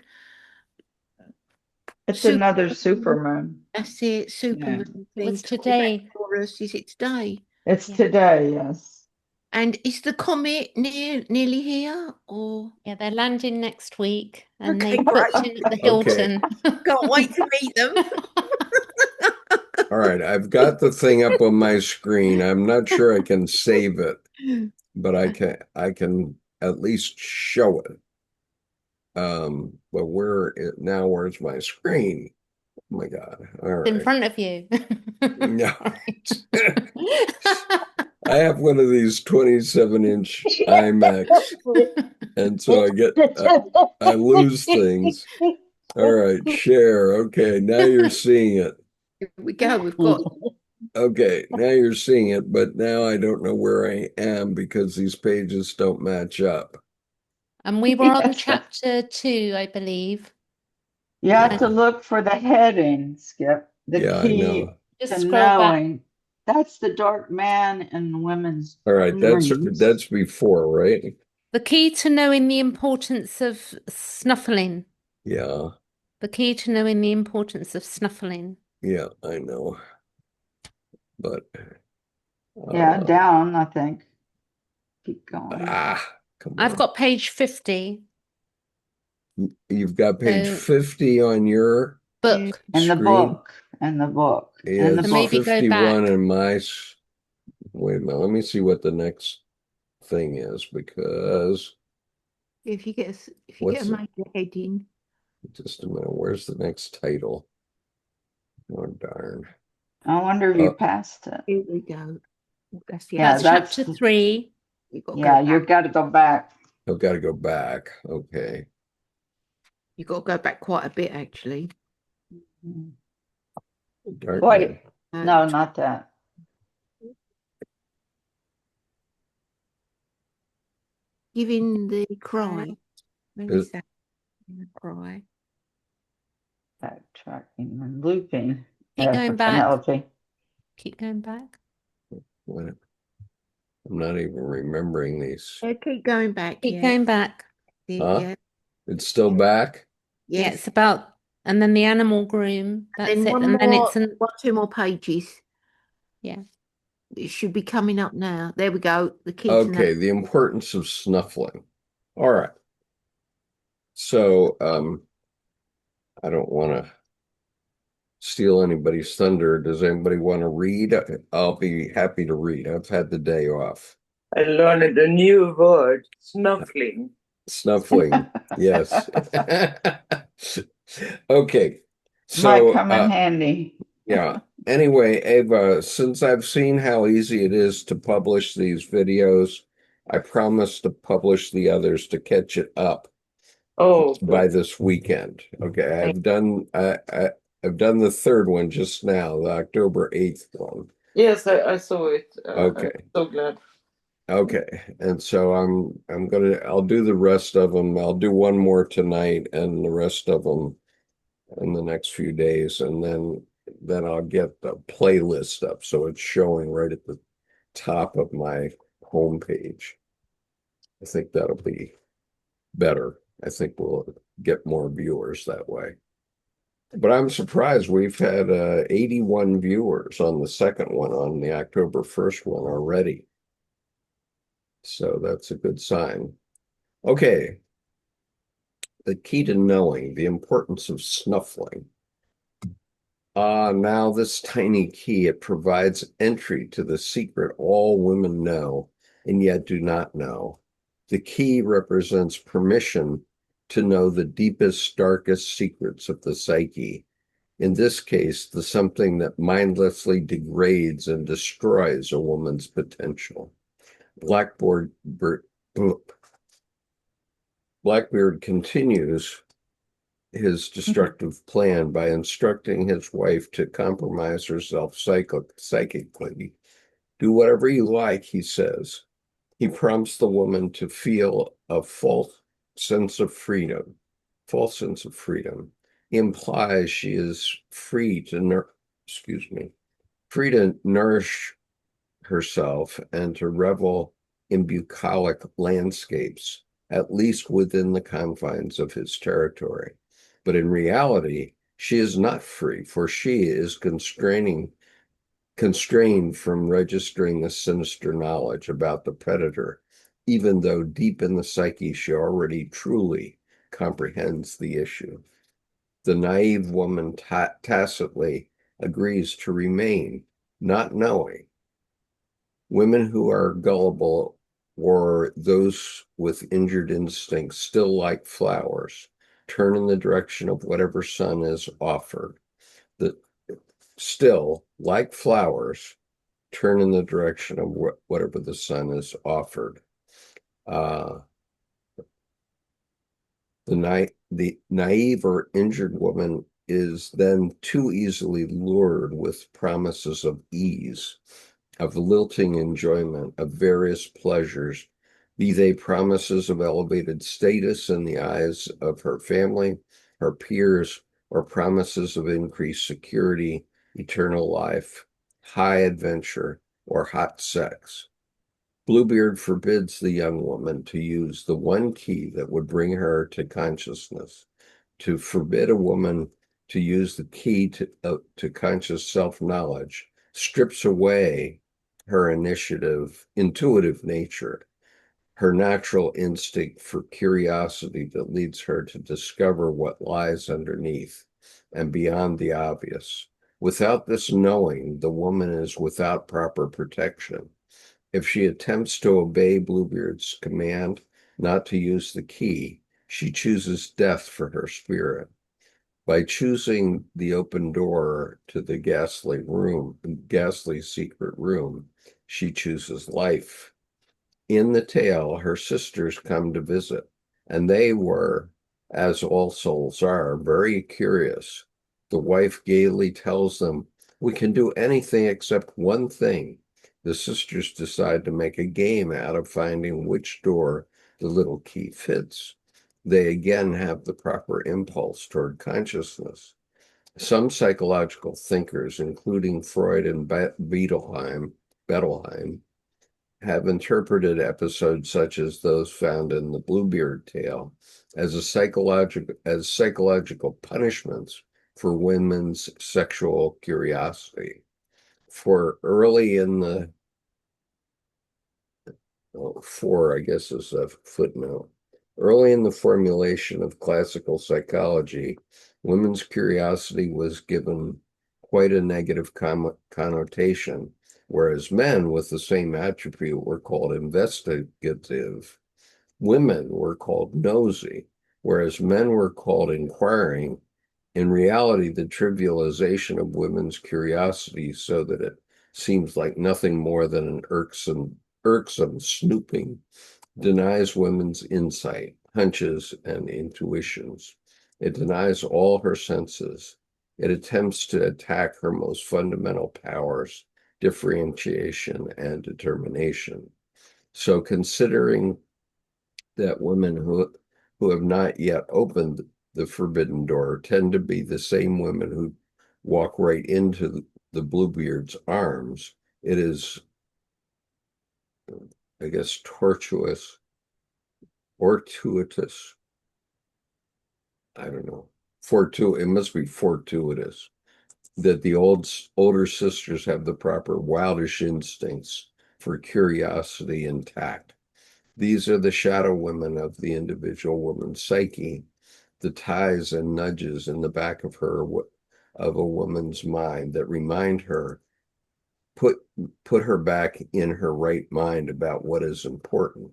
Speaker 2: It's
Speaker 3: super.
Speaker 2: another supermoon.
Speaker 3: That's it,
Speaker 2: Yeah.
Speaker 3: Superman
Speaker 4: It was
Speaker 3: thing. Talking about
Speaker 4: today.
Speaker 3: Taurus, is it today?
Speaker 2: It's
Speaker 4: Yeah.
Speaker 2: today, yes.
Speaker 3: And is the comet nearly here? Or
Speaker 4: Yeah, they're landing next week and
Speaker 3: okay,
Speaker 4: they
Speaker 3: great.
Speaker 4: booked in at the
Speaker 1: Okay.
Speaker 4: Hilton.
Speaker 3: Can't wait to meet them.
Speaker 1: All right, I've got the thing up on my screen. I'm not sure I can save it, but I can at least show it. But where's my screen? Oh my God. All
Speaker 4: In
Speaker 1: right.
Speaker 4: front of you.
Speaker 1: No. I have one of these 27-inch iMacs, and so I lose things. All right, share. Okay, now you're seeing it.
Speaker 3: Here we go. We've got
Speaker 1: Okay, now you're seeing it, but now I don't know where I am because these pages don't match up.
Speaker 4: And we were on
Speaker 2: Yes.
Speaker 4: chapter 2, I believe.
Speaker 2: You have to
Speaker 1: Yeah,
Speaker 2: look for the heading, Skip. The
Speaker 1: yeah, I
Speaker 2: key
Speaker 1: know.
Speaker 4: Just
Speaker 2: to
Speaker 4: scroll back.
Speaker 2: knowing. That's the dark man in women's
Speaker 1: All right,
Speaker 2: dreams.
Speaker 1: that's before, right?
Speaker 4: The key to knowing the importance of snuffling.
Speaker 1: Yeah.
Speaker 4: The key to knowing the importance of snuffling.
Speaker 1: Yeah, I know. But
Speaker 2: Yeah, down, I think. Keep going.
Speaker 1: come
Speaker 4: I've
Speaker 1: on.
Speaker 4: got page 50.
Speaker 1: You've got page
Speaker 4: So-
Speaker 1: 50 on your
Speaker 4: Book.
Speaker 2: In the
Speaker 1: screen.
Speaker 2: book. In the book.
Speaker 1: Yeah,
Speaker 2: In the
Speaker 1: it's
Speaker 4: So maybe
Speaker 2: book.
Speaker 4: go
Speaker 1: 51
Speaker 4: back.
Speaker 1: in my. Wait a minute. Let me see what the next thing is, because
Speaker 6: If you get a
Speaker 1: What's it?
Speaker 6: major heading,
Speaker 1: just a minute. Where's the next title? Oh, darn.
Speaker 2: I wonder if you passed it.
Speaker 6: here we go. That's the
Speaker 2: Yeah,
Speaker 4: That's
Speaker 6: other.
Speaker 2: that's
Speaker 4: chapter 3.
Speaker 6: You've got to
Speaker 2: yeah,
Speaker 6: go
Speaker 2: you've
Speaker 6: back.
Speaker 2: got to go back.
Speaker 1: I've got to go back. Okay.
Speaker 6: You've got to go back quite a bit, actually.
Speaker 1: Darn
Speaker 2: Wait,
Speaker 1: it.
Speaker 2: no, not that.
Speaker 6: Giving the cry. Where is
Speaker 1: Is-
Speaker 6: that? The cry.
Speaker 2: Backtracking and looping.
Speaker 4: Keep going back.
Speaker 2: Penelope.
Speaker 4: Keep going back.
Speaker 1: What? I'm not even remembering these.
Speaker 6: Yeah, keep going back.
Speaker 4: Keep
Speaker 6: Yeah.
Speaker 4: going back.
Speaker 1: Huh?
Speaker 6: Yeah.
Speaker 1: It's still back?
Speaker 4: Yeah,
Speaker 6: Yes.
Speaker 4: it's about, and then the animal groom. That's
Speaker 6: Then
Speaker 4: it.
Speaker 6: one
Speaker 4: And then
Speaker 6: more,
Speaker 4: it's an,
Speaker 6: two more pages.
Speaker 4: yeah.
Speaker 6: It should be coming up now. There we go. The key to
Speaker 1: Okay, the importance of snuffling. All right. So, I don't want to steal anybody's thunder. Does anybody want to read? I'll be happy to read. I've had the day off.
Speaker 3: I learned a new word, snuffling.
Speaker 1: Snuffling, yes. Okay.
Speaker 2: Might
Speaker 1: So,
Speaker 2: come in handy.
Speaker 1: yeah. Anyway, Ava, since I've seen how easy it is to publish these videos, I promise to publish the others to catch it up
Speaker 3: Oh,
Speaker 1: by this weekend. Okay, I've done the third one just now, the October 8th one.
Speaker 3: yes, I saw it.
Speaker 1: Okay.
Speaker 3: I'm so glad.
Speaker 1: Okay, and so I'll do the rest of them. I'll do one more tonight and the rest of them in the next few days, and then I'll get the playlist up so it's showing right at the top of my homepage. I think that'll be better. I think we'll get more viewers that way. But I'm surprised we've had 81 viewers on the second one, on the October 1st one already. So that's a good sign. Okay. The key to knowing, the importance of snuffling. Now this tiny key, it provides entry to the secret all women know and yet do not know. The key represents permission to know the deepest, darkest secrets of the psyche. In this case, the something that mindlessly degrades and destroys a woman's potential. Blackbeard continues his destructive plan by instructing his wife to compromise herself psychically. Do whatever you like, he says. He prompts the woman to feel a false sense of freedom. He implies she is free to nourish herself and to revel in bucolic landscapes, at least within the confines of his territory. But in reality, she is not free, for she is constrained from registering the sinister knowledge about the predator, even though deep in the psyche she already truly comprehends the issue. The naive woman tacitly agrees to remain, not knowing. Women who are gullible or those with injured instincts, still like flowers, turn in the direction of whatever sun is offered. Still, like flowers, turn in the direction of whatever the sun is offered. The naive or injured woman is then too easily lured with promises of ease, of lilting enjoyment, of various pleasures, be they promises of elevated status in the eyes of her family, her peers, or promises of increased security, eternal life, high adventure, or hot sex. Bluebeard forbids the young woman to use the one key that would bring her to consciousness, to forbid a woman to use the key to conscious self-knowledge strips away her intuitive nature, her natural instinct for curiosity that leads her to discover what lies underneath and beyond the obvious. Without this knowing, the woman is without proper protection. If she attempts to obey Bluebeard's command not to use the key, she chooses death for her spirit. By choosing the open door to the ghastly secret room, she chooses life. In the tale, her sisters come to visit, and they were, as all souls are, very curious. The wife gaily tells them, "We can do anything except one thing." The sisters decide to make a game out of finding which door the little key fits. They again have the proper impulse toward consciousness. Some psychological thinkers, including Freud and Bettelheim, have interpreted episodes such as those found in the Bluebeard tale as psychological punishments for women's sexual curiosity. For early in the I guess is a footnote. Early in the formulation of classical psychology, women's curiosity was given quite a negative connotation, whereas men with the same attribute were called investigative. Women were called nosy, whereas men were called inquiring. In reality, the trivialization of women's curiosity so that it seems like nothing more than an irksome snooping denies women's insight, hunches, and intuitions. It denies all her senses. It attempts to attack her most fundamental powers, differentiation, and determination. So considering that women who have not yet opened the forbidden door tend to be the same women who walk right into the Bluebeard's arms, it is, I guess, fortuitous, I don't know, it must be fortuitous that the older sisters have the proper wildish instincts for curiosity and tact. These are the shadow women of the individual woman's psyche, the ties and nudges in the back of a woman's mind that remind her, put her back in her right mind about what is important.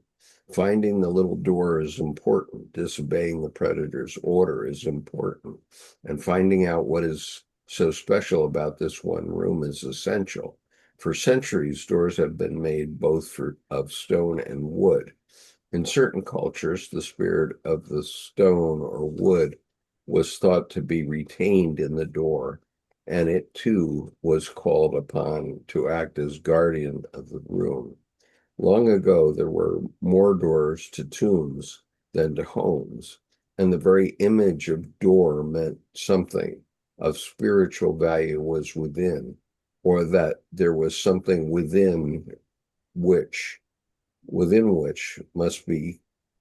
Speaker 1: Finding the little door is important. Disobeying the predator's order is important. And finding out what is so special about this one room is essential. For centuries, doors have been made both of stone and wood. In certain cultures, the spirit of the stone or wood was thought to be retained in the door, and it too was called upon to act as guardian of the room. Long ago, there were more doors to tombs than to homes, and the very image of door meant something of spiritual value was within, or that there was something within which must be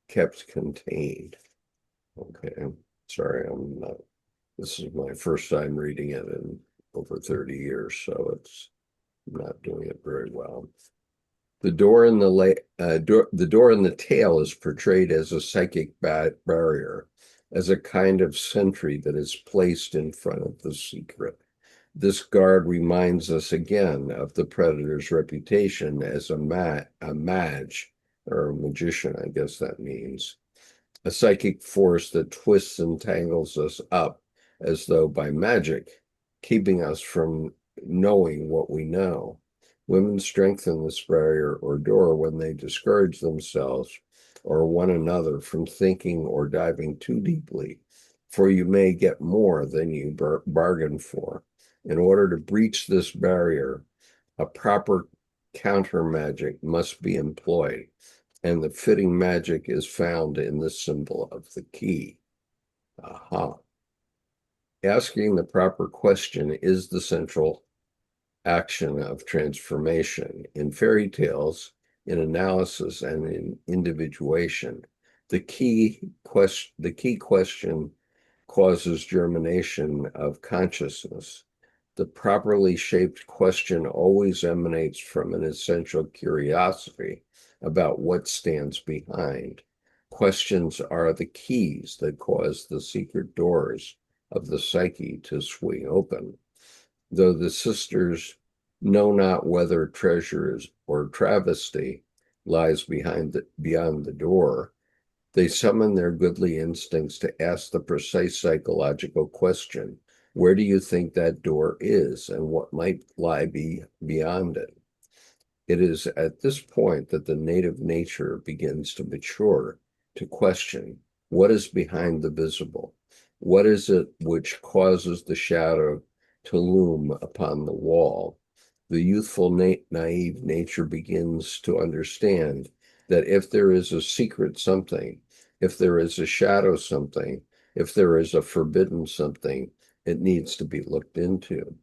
Speaker 1: kept contained. Okay, sorry, this is my first time reading it in over 30 years, so I'm not doing it very well. The door in the tale is portrayed as a psychic barrier, as a kind of sentry that is placed in front of the secret. This guard reminds us again of the predator's reputation as a mage, or a magician, I guess that means, a psychic force that twists and tangles us up as though by magic, keeping us from knowing what we know. Women strengthen this barrier or door when they discourage themselves or one another from thinking or diving too deeply, for you may get more than you bargained for. In order to breach this barrier, a proper counter magic must be employed, and the fitting magic is found in the symbol of the key. Aha. Asking the proper question is the central action of transformation. In fairy tales, in analysis, and in individuation, the key question causes germination of consciousness. The properly shaped question always emanates from an essential curiosity about what stands behind. Questions are the keys that cause the secret doors of the psyche to swing open. Though the sisters know not whether treasures or travesty lies beyond the door, they summon their goodly instincts to ask the precise psychological question, where do you think that door is, and what might lie beyond it? It is at this point that the native nature begins to mature, to question, what is behind the visible? What is it which causes the shadow to loom upon the wall? The youthful naive nature begins to understand that if there is a secret something, if there is a shadow something, if there is a forbidden something, it needs to be looked into.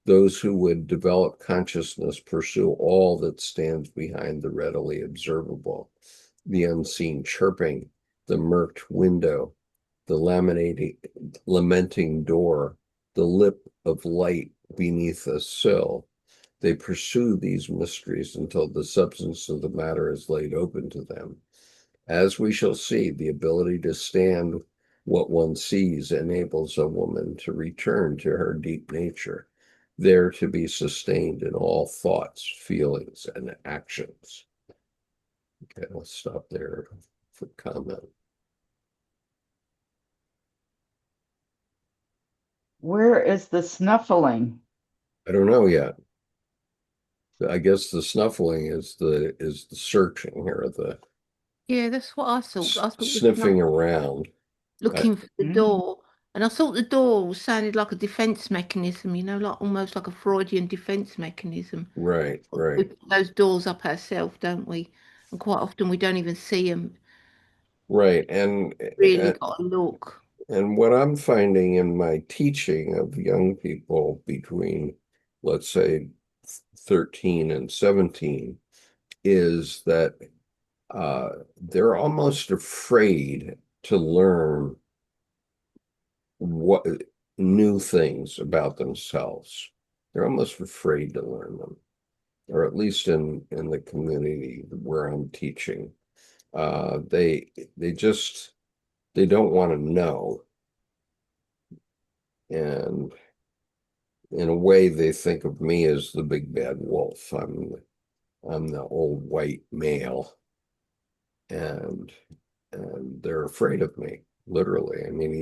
Speaker 1: Those who would develop consciousness pursue all that stands behind the readily observable, the unseen chirping, the murked window, the lamenting door, the lip of light beneath a sill. They pursue these mysteries until the substance of the matter is laid open to them. As we shall see, the ability to stand what one sees enables a woman to return to her deep nature, there to be sustained in all thoughts, feelings, and actions. Okay, let's stop there for comment.
Speaker 2: Where is the snuffling?
Speaker 1: I don't know yet. I guess the snuffling is the searching here, the
Speaker 6: Yeah, that's what I thought. I thought
Speaker 1: sniffing around.
Speaker 6: looking for the
Speaker 2: Mm.
Speaker 6: door. And I thought the door sounded like a defense mechanism, like almost like a Freudian defense mechanism.
Speaker 1: Right,
Speaker 6: We
Speaker 1: right,
Speaker 6: put those doors up ourselves, don't we? And quite often we don't even see them.
Speaker 1: right.
Speaker 6: Really got to look.
Speaker 1: And what I'm finding in my teaching of young people between, let's say, 13 and 17 is that they're almost afraid to learn what new things about themselves. They're almost afraid to learn them, or at least in the community where I'm teaching. They just they don't want to know, and in a way they think of me as the big bad wolf. I'm the old white male, and they're afraid of me, literally. I mean,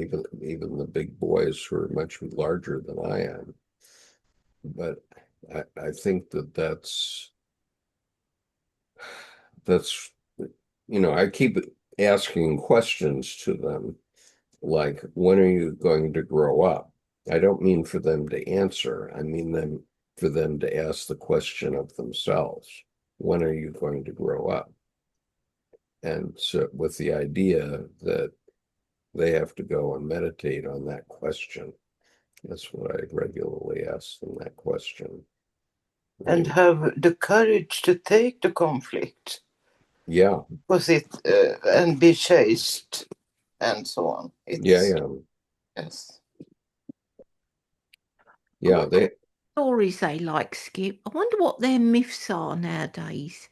Speaker 1: even the big boys who are much larger than I am. But I think that's I keep asking questions to them, like, when are you going to grow up? I don't mean for them to answer. I mean for them to ask the question of themselves. When are you going to grow up? And so with the idea that they have to go and meditate on that question. That's what I regularly ask them, that question.
Speaker 3: And have the courage to take the conflict.
Speaker 1: Yeah.
Speaker 3: Because and be chaste and so on.
Speaker 1: Yeah.
Speaker 3: Yes.
Speaker 1: Yeah,
Speaker 6: Stories they like, Skip. I wonder what their myths are nowadays.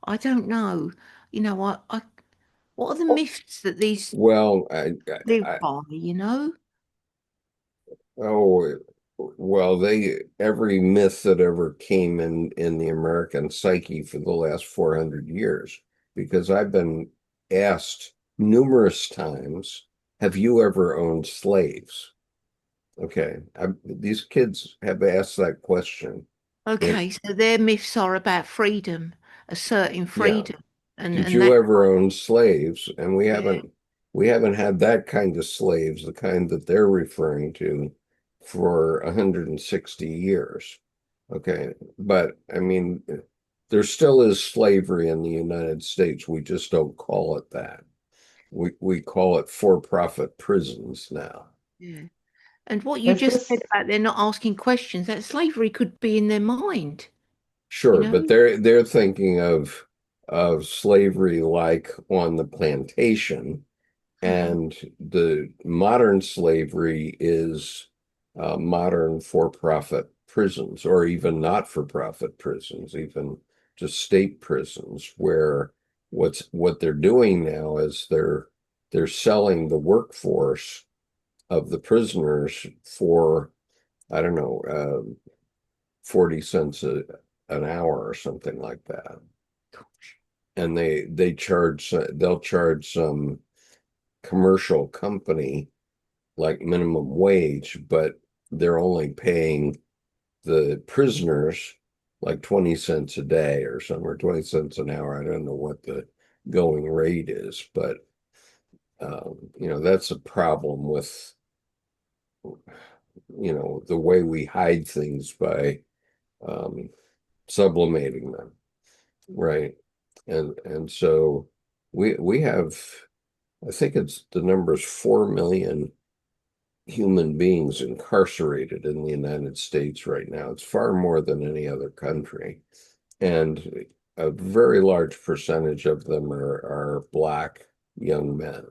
Speaker 6: I don't know. What are the myths that these
Speaker 1: well,
Speaker 6: live by?
Speaker 1: oh, well, every myth that ever came in the American psyche for the last 400 years, because I've been asked numerous times, have you ever owned slaves? Okay, these kids have asked that question.
Speaker 6: Okay, so their myths are about freedom, asserting
Speaker 1: Yeah.
Speaker 6: freedom, and
Speaker 1: Did
Speaker 6: and
Speaker 1: you
Speaker 6: that.
Speaker 1: ever own slaves? And we
Speaker 6: Yeah.
Speaker 1: haven't had that kind of slaves, the kind that they're referring to, for 160 years. Okay, but I mean, there still is slavery in the United States. We just don't call it that. We call it for-profit prisons now.
Speaker 6: Yeah. And what you
Speaker 2: Is
Speaker 6: just
Speaker 2: this
Speaker 6: said about they're not asking questions, that slavery could be in their mind, you
Speaker 1: Sure, but
Speaker 6: know?
Speaker 1: they're thinking of slavery like on the plantation, And the modern slavery is modern for-profit prisons, or even not-for-profit prisons, even just state prisons, where what they're doing now is they're selling the workforce of the prisoners for, I don't know, 40 cents an hour or something like that. And they'll charge some commercial company like minimum wage, but they're only paying the prisoners like 20 cents a day or somewhere, 20 cents an hour. I don't know what the going rate is, but that's a problem with the way we hide things by sublimating them, right? And so we have, I think it's the number is 4 million human beings incarcerated in the United States right now. It's far more than any other country. And a very large percentage of them are Black young men,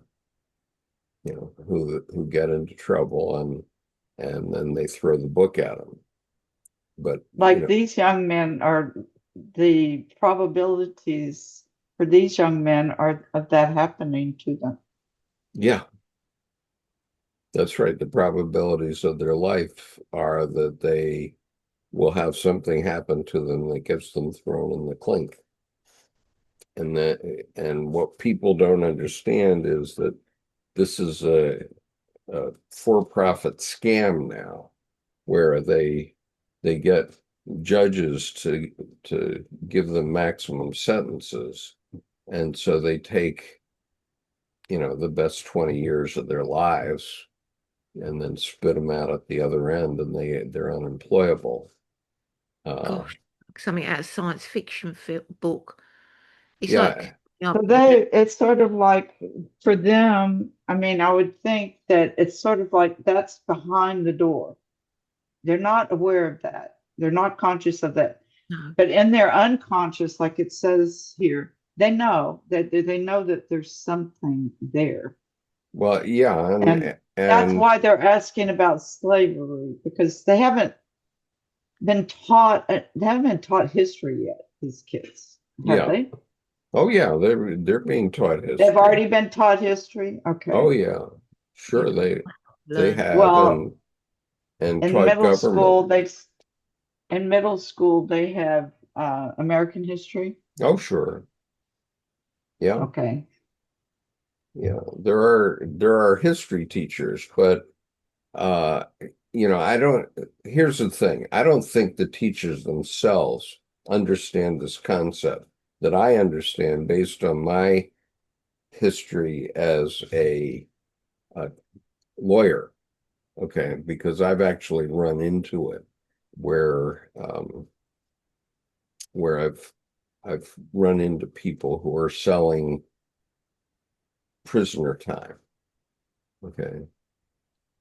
Speaker 1: who get into trouble and then they throw the book at them. But
Speaker 2: Like these young men are, the probabilities for these young men are of that happening to them.
Speaker 1: yeah, that's right. The probabilities of their life are that they will have something happen to them that gets them thrown in the clink. And what people don't understand is that this is a for-profit scam now, where they get judges to give them maximum sentences, and so they take the best 20 years of their lives and then spit them out at the other end, and they're unemployable.
Speaker 6: Gosh, something out of science fiction book. It's
Speaker 1: Yeah.
Speaker 2: So it's sort of like for them, I mean, I would think that it's sort of like that's behind the door. They're not aware of that. They're not conscious of that.
Speaker 6: no.
Speaker 2: But in their unconscious, like it says here, they know that there's something there.
Speaker 1: Well, yeah,
Speaker 2: And that's why they're asking about slavery, because they haven't been taught history yet, these kids. Have
Speaker 1: yeah.
Speaker 2: they?
Speaker 1: Oh yeah, they're being taught history.
Speaker 2: They've already been taught history? Okay.
Speaker 1: Oh yeah, sure they
Speaker 6: Learn.
Speaker 1: have,
Speaker 2: Well,
Speaker 1: and
Speaker 2: in
Speaker 1: taught
Speaker 2: middle school,
Speaker 1: government.
Speaker 2: they have American history.
Speaker 1: Oh sure, yeah,
Speaker 2: Okay.
Speaker 1: yeah. There are history teachers, but I don't. Here's the thing: I don't think the teachers themselves understand this concept that I understand based on my history as a lawyer. Okay, because I've actually run into it where I've run into people who are selling prisoner time. Okay.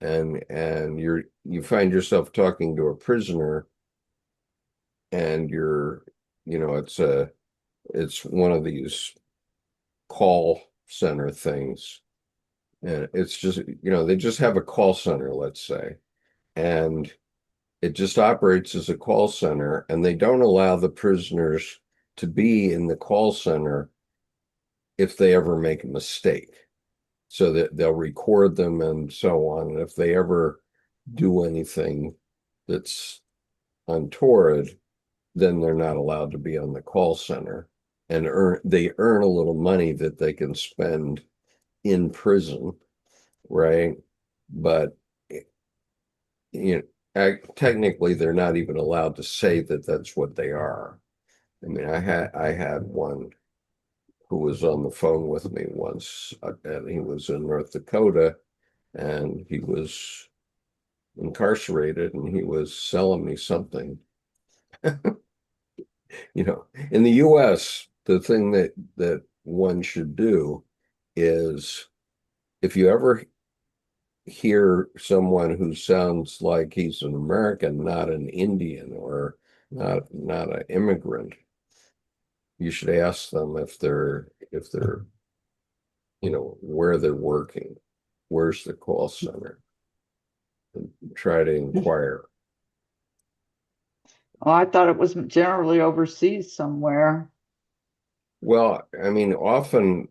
Speaker 1: And you find yourself talking to a prisoner, and it's one of these call center things. And it's just, they just have a call center, let's say. And it just operates as a call center, and they don't allow the prisoners to be in the call center if they ever make a mistake. So that they'll record them and so on. And if they ever do anything that's untoward, then they're not allowed to be on the call center, and they earn a little money that they can spend in prison, right? But technically they're not even allowed to say that that's what they are. I mean, I had one who was on the phone with me once, and he was in North Dakota, and he was incarcerated, and he was selling me something. In the U.S., the thing that one should do is, if you ever hear someone who sounds like he's an American, not an Indian, or not an immigrant, you should ask them if they're where they're working, where's the call center, and try to inquire.
Speaker 2: Oh, I thought it was generally overseas somewhere.
Speaker 1: Well, I mean, often,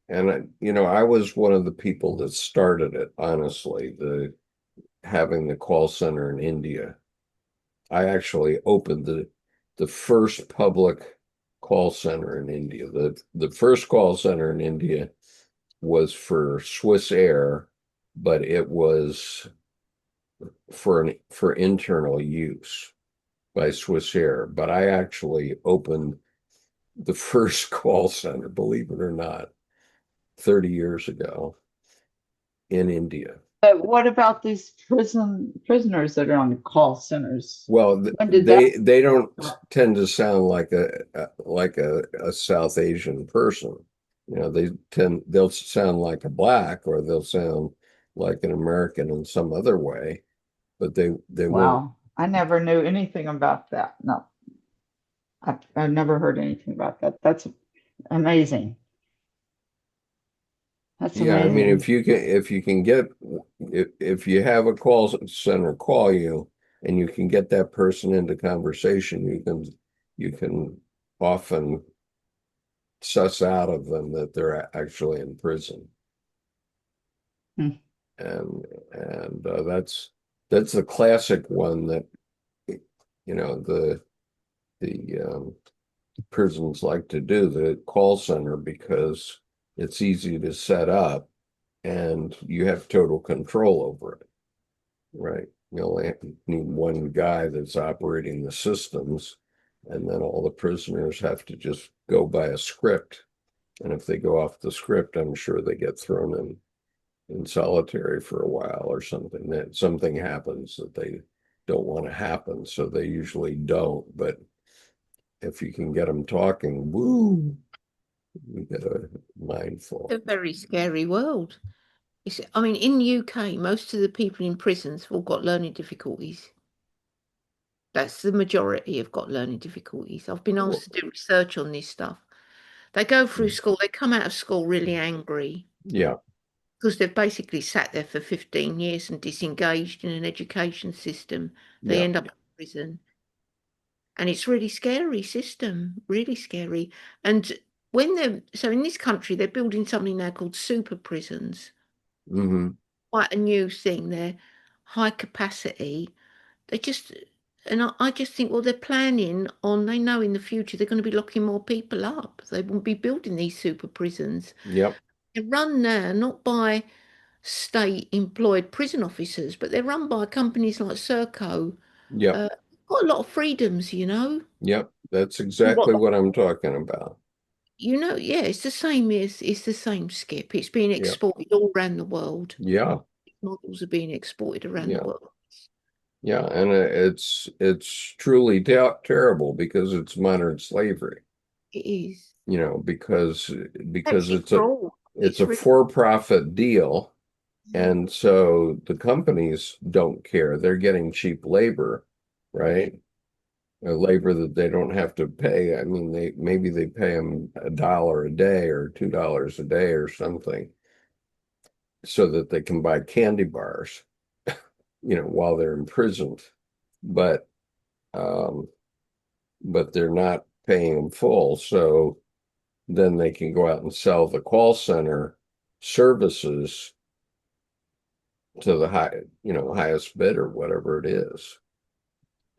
Speaker 1: and I was one of the people that started it, honestly, having the call center in India. I actually opened the first public call center in India. The first call center in India was for Swiss Air, but it was for internal use by Swiss Air. But I actually opened the first call center, believe it or not, 30 years ago in India.
Speaker 2: But what about these prisoners that are on the call centers?
Speaker 1: Well,
Speaker 2: When did that?
Speaker 1: they don't tend to sound like a South Asian person. They'll sound like a black, or they'll sound like an American in some other way, but they won't.
Speaker 2: Wow, I never knew anything about that. No, I've never heard anything about that. That's amazing. That's
Speaker 1: Yeah, I mean,
Speaker 2: amazing.
Speaker 1: if you have a call center call you and you can get that person into conversation, you can often suss out of them that they're actually in prison.
Speaker 2: Hmm.
Speaker 1: And that's the classic one that the prisons like to do, the call center, because it's easy to set up and you have total control over it, right? You only need one guy that's operating the systems, and then all the prisoners have to just go by a script. And if they go off the script, I'm sure they get thrown in solitary for a while or something. That something happens that they don't want to happen, so they usually don't. But if you can get them talking, woo, you get a mindful.
Speaker 6: It's a very scary world. I mean, in the UK, most of the people in prisons have all got learning difficulties. That's the majority have got learning difficulties. I've been asked to do research on this stuff. They go through school, they come out of school really angry
Speaker 1: Yeah,
Speaker 6: because they've basically sat there for 15 years and disengaged in an education system. They
Speaker 1: yeah,
Speaker 6: end up in prison. And it's really scary system, really scary. And so in this country, they're building something now called super prisons.
Speaker 1: hmm
Speaker 6: Quite a new thing. They're high capacity. They just, and I just think, well, they're planning on, they know in the future they're going to be locking more people up. They won't be building these super prisons.
Speaker 1: yep,
Speaker 6: They're run now not by state employed prison officers, but they're run by companies like Serco.
Speaker 1: yep,
Speaker 6: Uh, got a lot of freedoms, you know.
Speaker 1: yep. That's
Speaker 6: What
Speaker 1: exactly what I'm talking about.
Speaker 6: yeah, it's the same, Skip. It's being
Speaker 1: Yeah,
Speaker 6: exported all around the world.
Speaker 1: yeah,
Speaker 6: Models are being exported around the
Speaker 1: yeah,
Speaker 6: world.
Speaker 1: yeah. And it's truly terrible because it's modern slavery.
Speaker 6: It is.
Speaker 1: Because
Speaker 6: Makes it
Speaker 1: it's a
Speaker 6: fraud.
Speaker 1: it's
Speaker 6: It's
Speaker 1: a
Speaker 6: really
Speaker 1: for-profit deal. And so the companies don't care. They're getting cheap labor, right? Labor that they don't have to pay. I mean, maybe they pay them $1 a day or $2 a day or something so that they can buy candy bars, while they're imprisoned. But um, but they're not paying them full. So then they can go out and sell the call center services to the highest bid or whatever it is.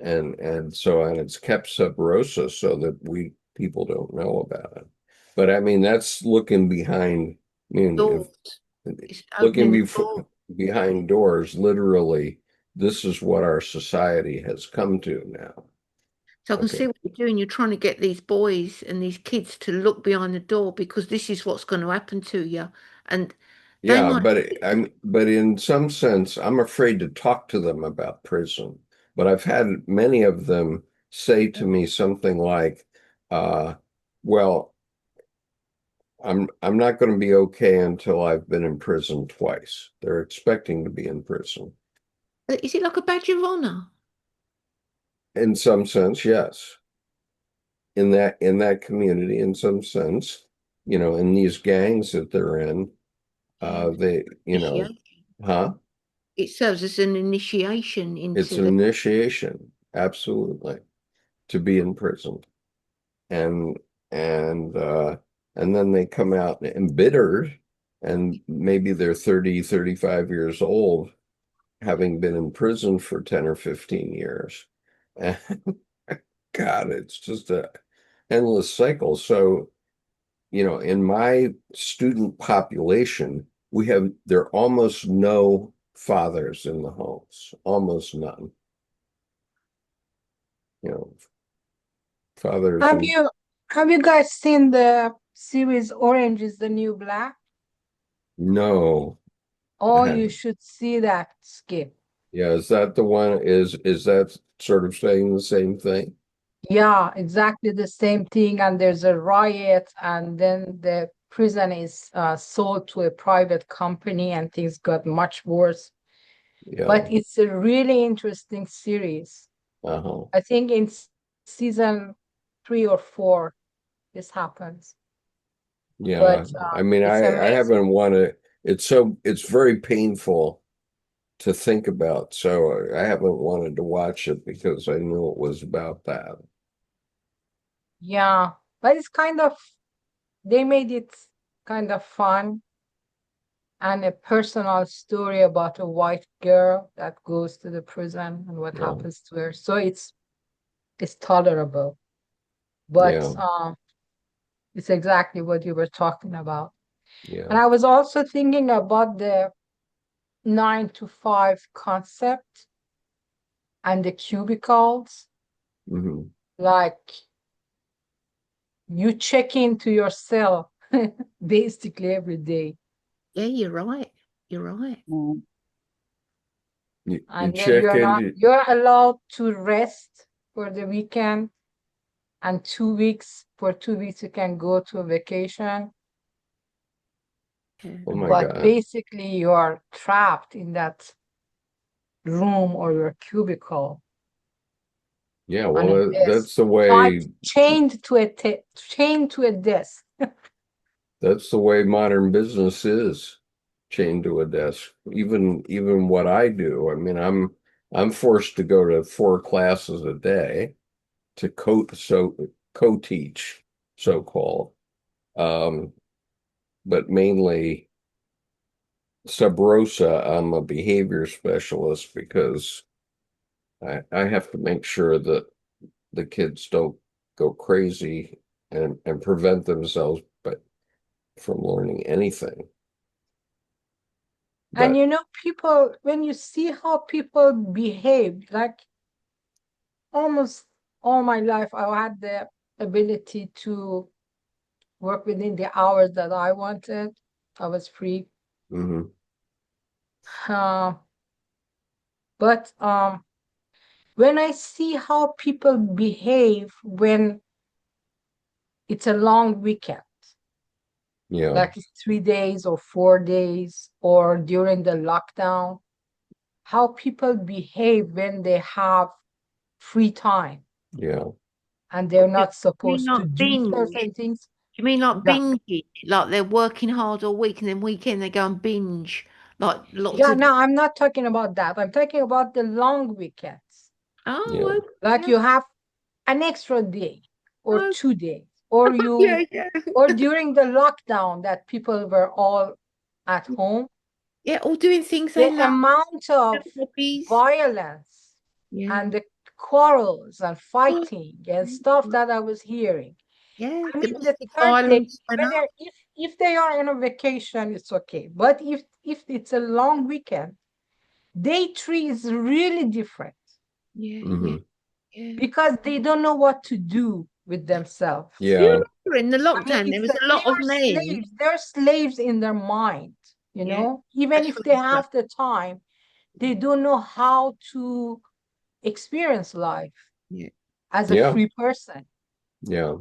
Speaker 1: And it's kept sub rosa so that people don't know about it. But I mean, that's looking behind, I mean, if
Speaker 6: doors. It's
Speaker 1: looking
Speaker 6: opening the door.
Speaker 1: behind doors, literally, this is what our society has come to now.
Speaker 6: So I can
Speaker 1: Okay.
Speaker 6: see what you're doing. You're trying to get these boys and these kids to look behind the door because this is what's going to happen to you. And they
Speaker 1: Yeah,
Speaker 6: might,
Speaker 1: but in some sense, I'm afraid to talk to them about prison. But I've had many of them say to me something like, uh, well, I'm not going to be okay until I've been in prison twice. They're expecting to be in prison.
Speaker 6: is it like a badge of honor?
Speaker 1: In some sense, yes. In that community, in some sense, in these gangs that they're in, they,
Speaker 6: Initiation.
Speaker 1: huh?
Speaker 6: It serves as an initiation
Speaker 1: It's
Speaker 6: into
Speaker 1: an
Speaker 6: the.
Speaker 1: initiation, absolutely, to be in prison. And and then they come out embittered, and maybe they're 30, 35 years old, having been in prison for 10 or 15 years. And God, it's just a endless cycle. So, in my student population, there are almost no fathers in the homes, almost none. Fathers
Speaker 7: Have
Speaker 1: and
Speaker 7: you guys seen the series Orange is the New Black?
Speaker 1: no.
Speaker 7: Oh, you should see that, Skip.
Speaker 1: Yeah, is that the one? Is that sort of saying the same thing?
Speaker 7: Yeah, exactly the same thing. And there's a riot, and then the prison is sold to a private company, and things got much worse.
Speaker 1: Yeah.
Speaker 7: But it's a really interesting series.
Speaker 1: Uh-huh.
Speaker 7: I think in season 3 or 4, this happens.
Speaker 1: Yeah.
Speaker 7: But
Speaker 1: I mean,
Speaker 7: it's
Speaker 1: I
Speaker 7: amazing.
Speaker 1: haven't wanted it's very painful to think about. So I haven't wanted to watch it because I knew it was about that.
Speaker 7: Yeah, but it's they made it kind of fun, and a personal story about a white girl that goes to the prison and what
Speaker 1: Yeah.
Speaker 7: happens to her. So it's tolerable, but
Speaker 1: Yeah.
Speaker 7: it's exactly what you were talking about.
Speaker 1: Yeah.
Speaker 7: And I was also thinking about the 9 to 5 concept and the cubicles.
Speaker 1: Mm-hmm.
Speaker 7: Like, you check into yourself basically every day.
Speaker 6: Yeah, you're right. You're right.
Speaker 2: Mm.
Speaker 1: You
Speaker 7: And then
Speaker 1: check into
Speaker 7: you're allowed to rest for the weekend, and 2 weeks, for 2 weeks you can go to a vacation,
Speaker 6: Yeah.
Speaker 1: oh my
Speaker 7: but
Speaker 1: God.
Speaker 7: basically you are trapped in that room or your cubicle
Speaker 1: Yeah,
Speaker 7: on a
Speaker 1: well,
Speaker 7: desk,
Speaker 1: that's the way
Speaker 7: chained to a desk.
Speaker 1: that's the way modern business is, chained to a desk. Even what I do, I mean, I'm forced to go to 4 classes a day to co-teach, so-called. But mainly sub rosa, I'm a behavior specialist because I have to make sure that the kids don't go crazy and prevent themselves from learning anything.
Speaker 7: And
Speaker 1: But
Speaker 7: people, when you see how people behave, like almost all my life, I had the ability to work within the hours that I wanted. I was free.
Speaker 1: mhm,
Speaker 7: But when I see how people behave when it's a long weekend,
Speaker 1: yeah,
Speaker 7: like it's 3 days or 4 days, or during the lockdown, how people behave when they have free time
Speaker 1: yeah,
Speaker 7: and they're not
Speaker 6: You mean
Speaker 7: supposed to
Speaker 6: like
Speaker 7: do
Speaker 6: binge?
Speaker 7: certain things.
Speaker 6: You mean like
Speaker 7: Yeah,
Speaker 6: binging? Like they're working hard all week and then weekend they go and binge like lots
Speaker 7: yeah.
Speaker 6: of.
Speaker 7: No, I'm not talking about that. I'm talking about the long weekends.
Speaker 1: yeah,
Speaker 6: Oh,
Speaker 7: Like
Speaker 6: okay.
Speaker 7: you have an extra day or
Speaker 6: Oh,
Speaker 7: 2 days, or
Speaker 6: yeah, yeah.
Speaker 7: or during the lockdown that people were all at home,
Speaker 6: Yeah, all doing things they
Speaker 7: the
Speaker 6: love,
Speaker 7: amount of
Speaker 6: hobbies.
Speaker 7: violence
Speaker 6: Yeah.
Speaker 7: and the quarrels and
Speaker 6: Oh,
Speaker 7: fighting and stuff that I was hearing.
Speaker 6: yeah,
Speaker 7: I mean, the
Speaker 6: domestic
Speaker 7: third day,
Speaker 6: violence went up.
Speaker 7: whether if they are on a vacation, it's okay. But if it's a long weekend, day 3 is really different
Speaker 6: Yeah, yeah,
Speaker 1: mhm,
Speaker 6: yeah.
Speaker 7: because they don't know what to do with themselves.
Speaker 6: Do you
Speaker 1: yeah,
Speaker 6: remember in the
Speaker 7: I mean,
Speaker 6: lockdown there was a lot of men?
Speaker 7: they're slaves in their mind,
Speaker 6: Yeah,
Speaker 7: even
Speaker 6: that's
Speaker 7: if
Speaker 6: what
Speaker 7: they
Speaker 6: it's like.
Speaker 7: have the time, they don't know how to experience life
Speaker 6: Yeah.
Speaker 7: as a
Speaker 1: yeah,
Speaker 7: free person.
Speaker 1: yeah,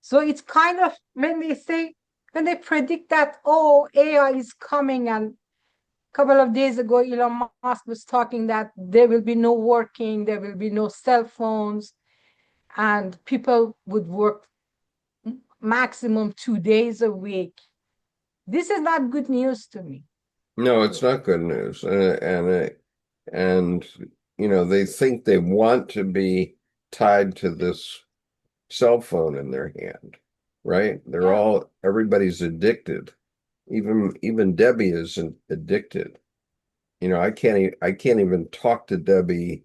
Speaker 7: So it's kind of when they predict that, oh, AI is coming, and a couple of days ago Elon Musk was talking that there will be no working, there will be no cell phones, and people would work maximum 2 days a week. This is not good news to me.
Speaker 1: No, it's not good news. And you know, they think they want to be tied to this cell phone in their hand, right?
Speaker 7: Yeah.
Speaker 1: Everybody's addicted. Even Debbie is addicted. You know, I can't even talk to Debbie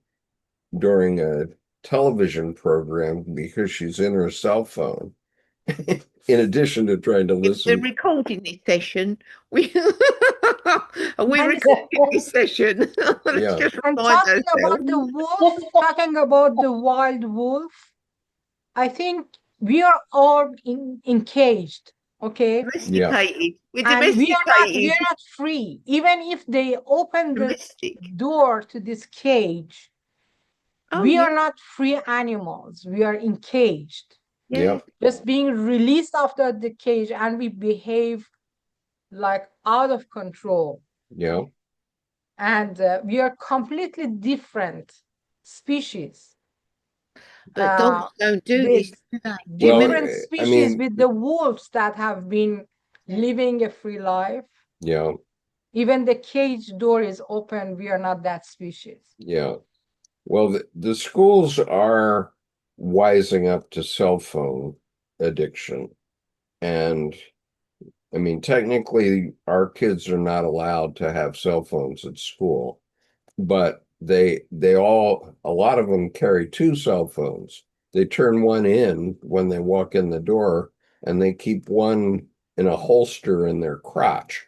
Speaker 1: during a television program because she's in her cell phone. In addition to trying to
Speaker 6: If they're
Speaker 1: listen.
Speaker 6: recording this session, we we're
Speaker 7: And
Speaker 6: recording this session. Let's
Speaker 1: Yeah.
Speaker 6: just
Speaker 7: and
Speaker 6: remind
Speaker 7: talking about
Speaker 6: ourselves.
Speaker 7: the wolf, talking about the wild wolf, I think we are all encaged, okay?
Speaker 1: Yeah.
Speaker 6: Domesticated. We're
Speaker 7: And we
Speaker 6: domesticated.
Speaker 7: are not free. Even if they open the
Speaker 6: Domestic.
Speaker 7: door to this cage,
Speaker 6: Oh
Speaker 7: we
Speaker 6: yeah,
Speaker 7: are not free animals. We are encaged,
Speaker 6: yeah.
Speaker 1: Yep.
Speaker 7: just being released after the cage, and we behave like out of control.
Speaker 1: Yeah.
Speaker 7: And we are completely different species.
Speaker 6: But dogs don't do
Speaker 7: The
Speaker 6: this, do they? Do you
Speaker 1: Well,
Speaker 6: remember?
Speaker 7: different
Speaker 1: I
Speaker 7: species
Speaker 1: mean,
Speaker 7: with the wolves that have been living a free life.
Speaker 1: yeah.
Speaker 7: Even the cage door is open. We are not that species.
Speaker 1: Yeah. Well, the schools are wising up to cell phone addiction. And I mean, technically, our kids are not allowed to have cell phones at school, but a lot of them carry two cell phones. They turn one in when they walk in the door, and they keep one in a holster in their crotch.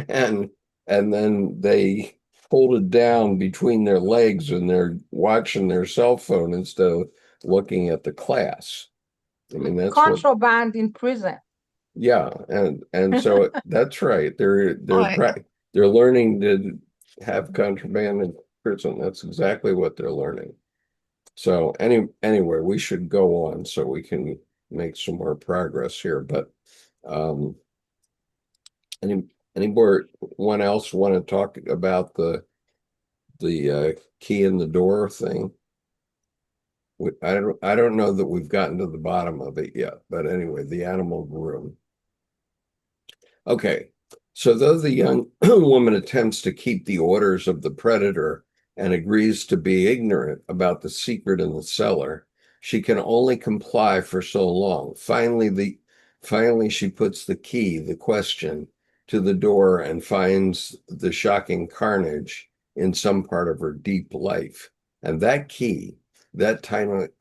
Speaker 1: And then they hold it down between their legs and they're watching their cell phone instead of looking at the class. I mean, that's what,
Speaker 7: Contraband in prison.
Speaker 1: yeah, and so that's right.
Speaker 6: Right.
Speaker 1: They're learning to have contraband in prison. That's exactly what they're learning. So anyway, we should go on so we can make some more progress here. But um, any anyone else want to talk about the key in the door thing? I don't know that we've gotten to the bottom of it yet, but anyway, the animal room. Okay, so though the young woman attempts to keep the orders of the predator and agrees to be ignorant about the secret in the cellar, she can only comply for so long. Finally she puts the key, the question, to the door and finds the shocking carnage in some part of her deep life. And that key, that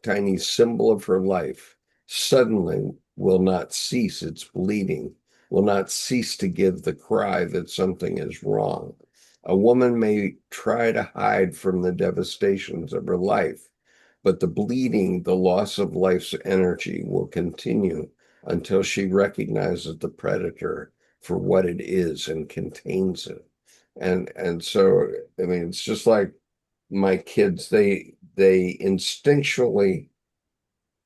Speaker 1: tiny symbol of her life, suddenly will not cease its bleeding, will not cease to give the cry that something is wrong. A woman may try to hide from the devastations of her life, but the bleeding, the loss of life's energy will continue until she recognizes the predator for what it is and contains it. And so, I mean, it's just like my kids, they instinctually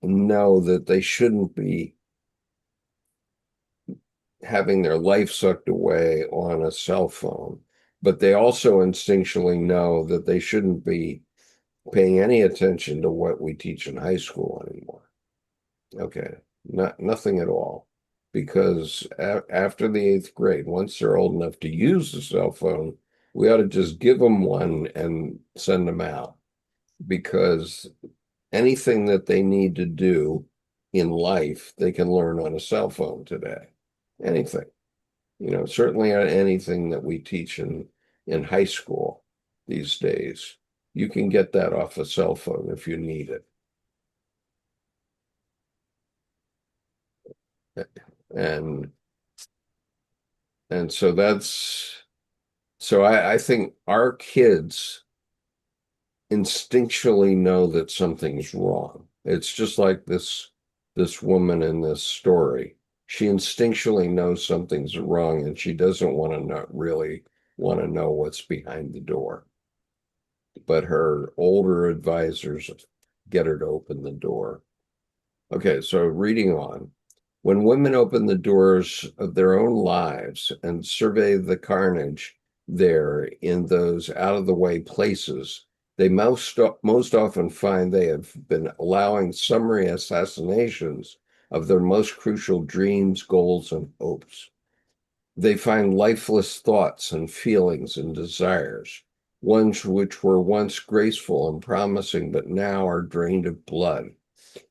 Speaker 1: know that they shouldn't be having their life sucked away on a cell phone, but they also instinctually know that they shouldn't be paying any attention to what we teach in high school anymore. Okay, nothing at all. Because after the eighth grade, once they're old enough to use the cell phone, we ought to just give them one and send them out. Because anything that they need to do in life, they can learn on a cell phone today. Anything. You know, certainly anything that we teach in high school these days, you can get that off a cell phone if you need it. And so I think our kids instinctually know that something's wrong. It's just like this woman in this story. She instinctually knows something's wrong and she doesn't want to not really want to know what's behind the door. But her older advisors get her to open the door. Okay, so reading on. When women open the doors of their own lives and survey the carnage there in those out of the way places, They most often find they have been allowing summary assassinations of their most crucial dreams, goals, and hopes. They find lifeless thoughts and feelings and desires, ones which were once graceful and promising, but now are drained of blood.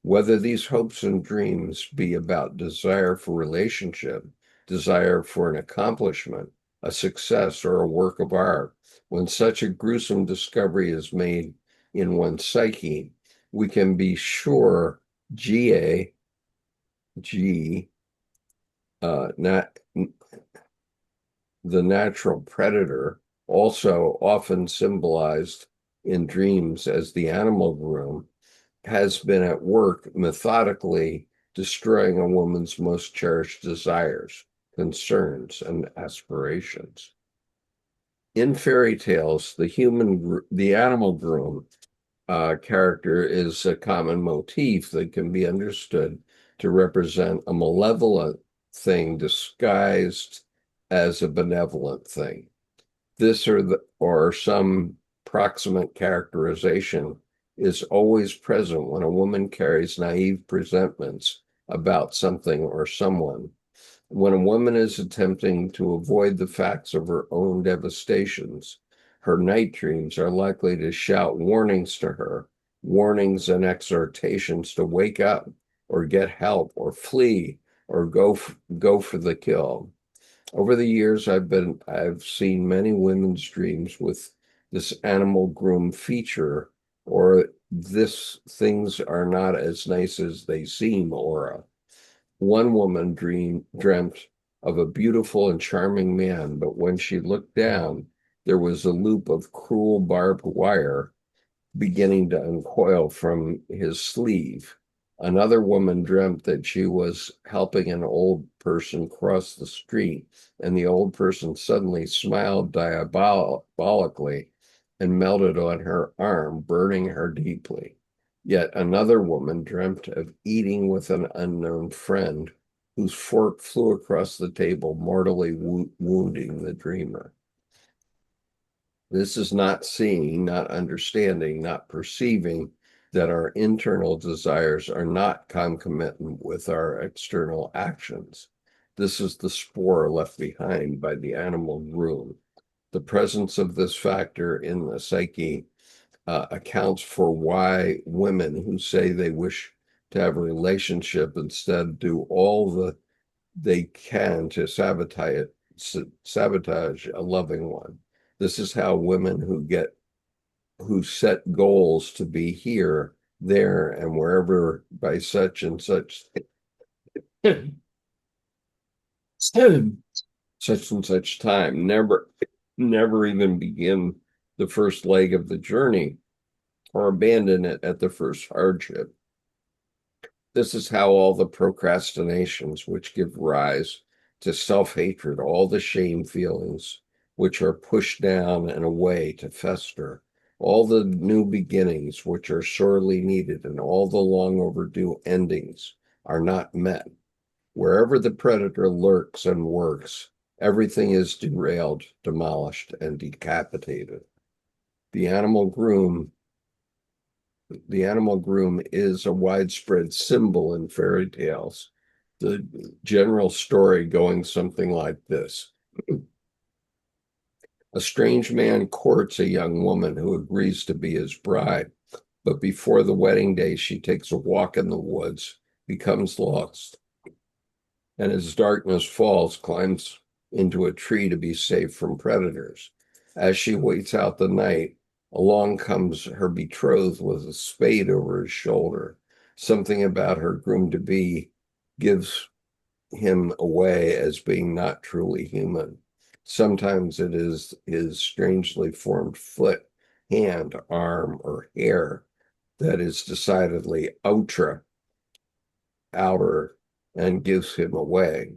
Speaker 1: Whether these hopes and dreams be about desire for relationship, desire for an accomplishment, a success, or a work of art, when such a gruesome discovery is made in one's psyche, we can be sure GA, not the natural predator, also often symbolized in dreams as the animal groom, has been at work methodically destroying a woman's most cherished desires, concerns, and aspirations. In fairy tales, the animal groom character is a common motif that can be understood to represent a malevolent thing disguised as a benevolent thing. This or some proximate characterization is always present when a woman carries naive presentiments about something or someone. When a woman is attempting to avoid the facts of her own devastations, her night dreams are likely to shout warnings to her, warnings and exhortations to wake up or get help or flee or go for the kill. Over the years, I've seen many women's dreams with this animal groom feature, or this things are not as nice as they seem aura. One woman dreamt of a beautiful and charming man, but when she looked down, there was a loop of cruel barbed wire beginning to uncoil from his sleeve. Another woman dreamt that she was helping an old person cross the street, and the old person suddenly smiled diabolically and melted on her arm, burning her deeply. Yet another woman dreamt of eating with an unknown friend whose fork flew across the table, mortally wounding the dreamer. This is not seeing, not understanding, not perceiving that our internal desires are not concomitant with our external actions. This is the spore left behind by the animal groom. The presence of this factor in the psyche accounts for why women who say they wish to have a relationship instead do all they can to sabotage a loving one. This is how women who set goals to be here, there, and wherever by such and such such and such time never even begin the first leg of the journey or abandon it at the first hardship. This is how all the procrastinations which give rise to self-hatred, all the shame feelings which are pushed down and away to fester, all the new beginnings which are sorely needed, and all the long overdue endings are not met. Wherever the predator lurks and works, everything is derailed, demolished, and decapitated. The animal groom is a widespread symbol in fairy tales. The general story going something like this. A strange man courts a young woman who agrees to be his bride, but before the wedding day, she takes a walk in the woods, becomes lost, and as darkness falls, climbs into a tree to be safe from predators. As she waits out the night, along comes her betrothed with a spade over his shoulder. Something about her groom-to-be gives him away as being not truly human. Sometimes it is his strangely formed foot, hand, arm, or hair that is decidedly outer and gives him away.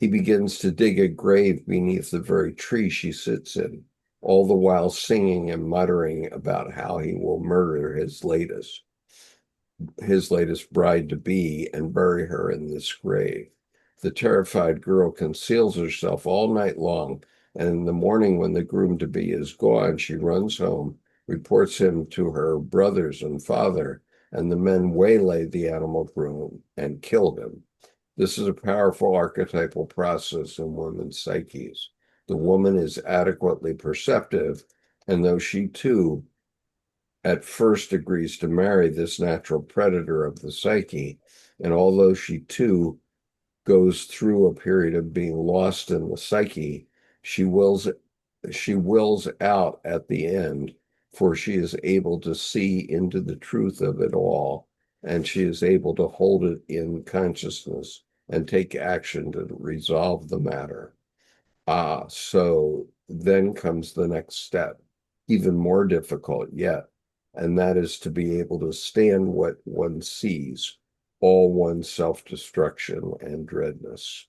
Speaker 1: He begins to dig a grave beneath the very tree she sits in, all the while singing and muttering about how he will murder his latest bride-to-be and bury her in this grave. The terrified girl conceals herself all night long, and in the morning when the groom-to-be is gone, she runs home reports him to her brothers and father, and the men waylay the animal groom and kill him. This is a powerful archetypal process in women's psyches. The woman is adequately perceptive, and though she too at first agrees to marry this natural predator of the psyche, and although she too goes through a period of being lost in the psyche, she wills out at the end, for she is able to see into the truth of it all, and she is able to hold it in consciousness and take action to resolve the matter. So then comes the next step, even more difficult yet, and that is to be able to stand what one sees, all one's self-destruction and dreadness.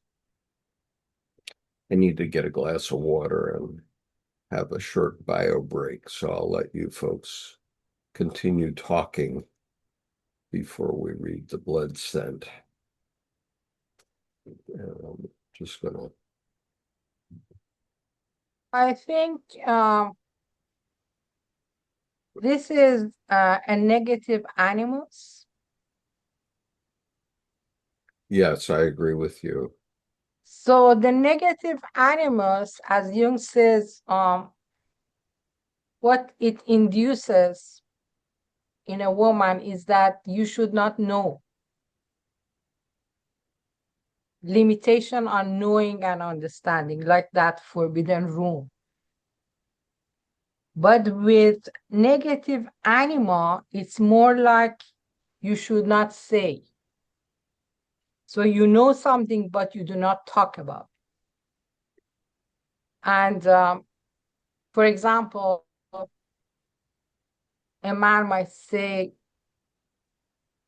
Speaker 1: I need to get a glass of water and have a short bio break, so I'll let you folks continue talking before we read the blood scent. And I'm just gonna.
Speaker 7: I think this is a negative animus.
Speaker 1: Yes, I agree with you.
Speaker 7: So the negative animus, as Jung says, what it induces in a woman is that you should not know. Limitation on knowing and understanding, like that forbidden room. But with negative anima, it's more like you should not say. So you know something, but you do not talk about. And for example, a man might say,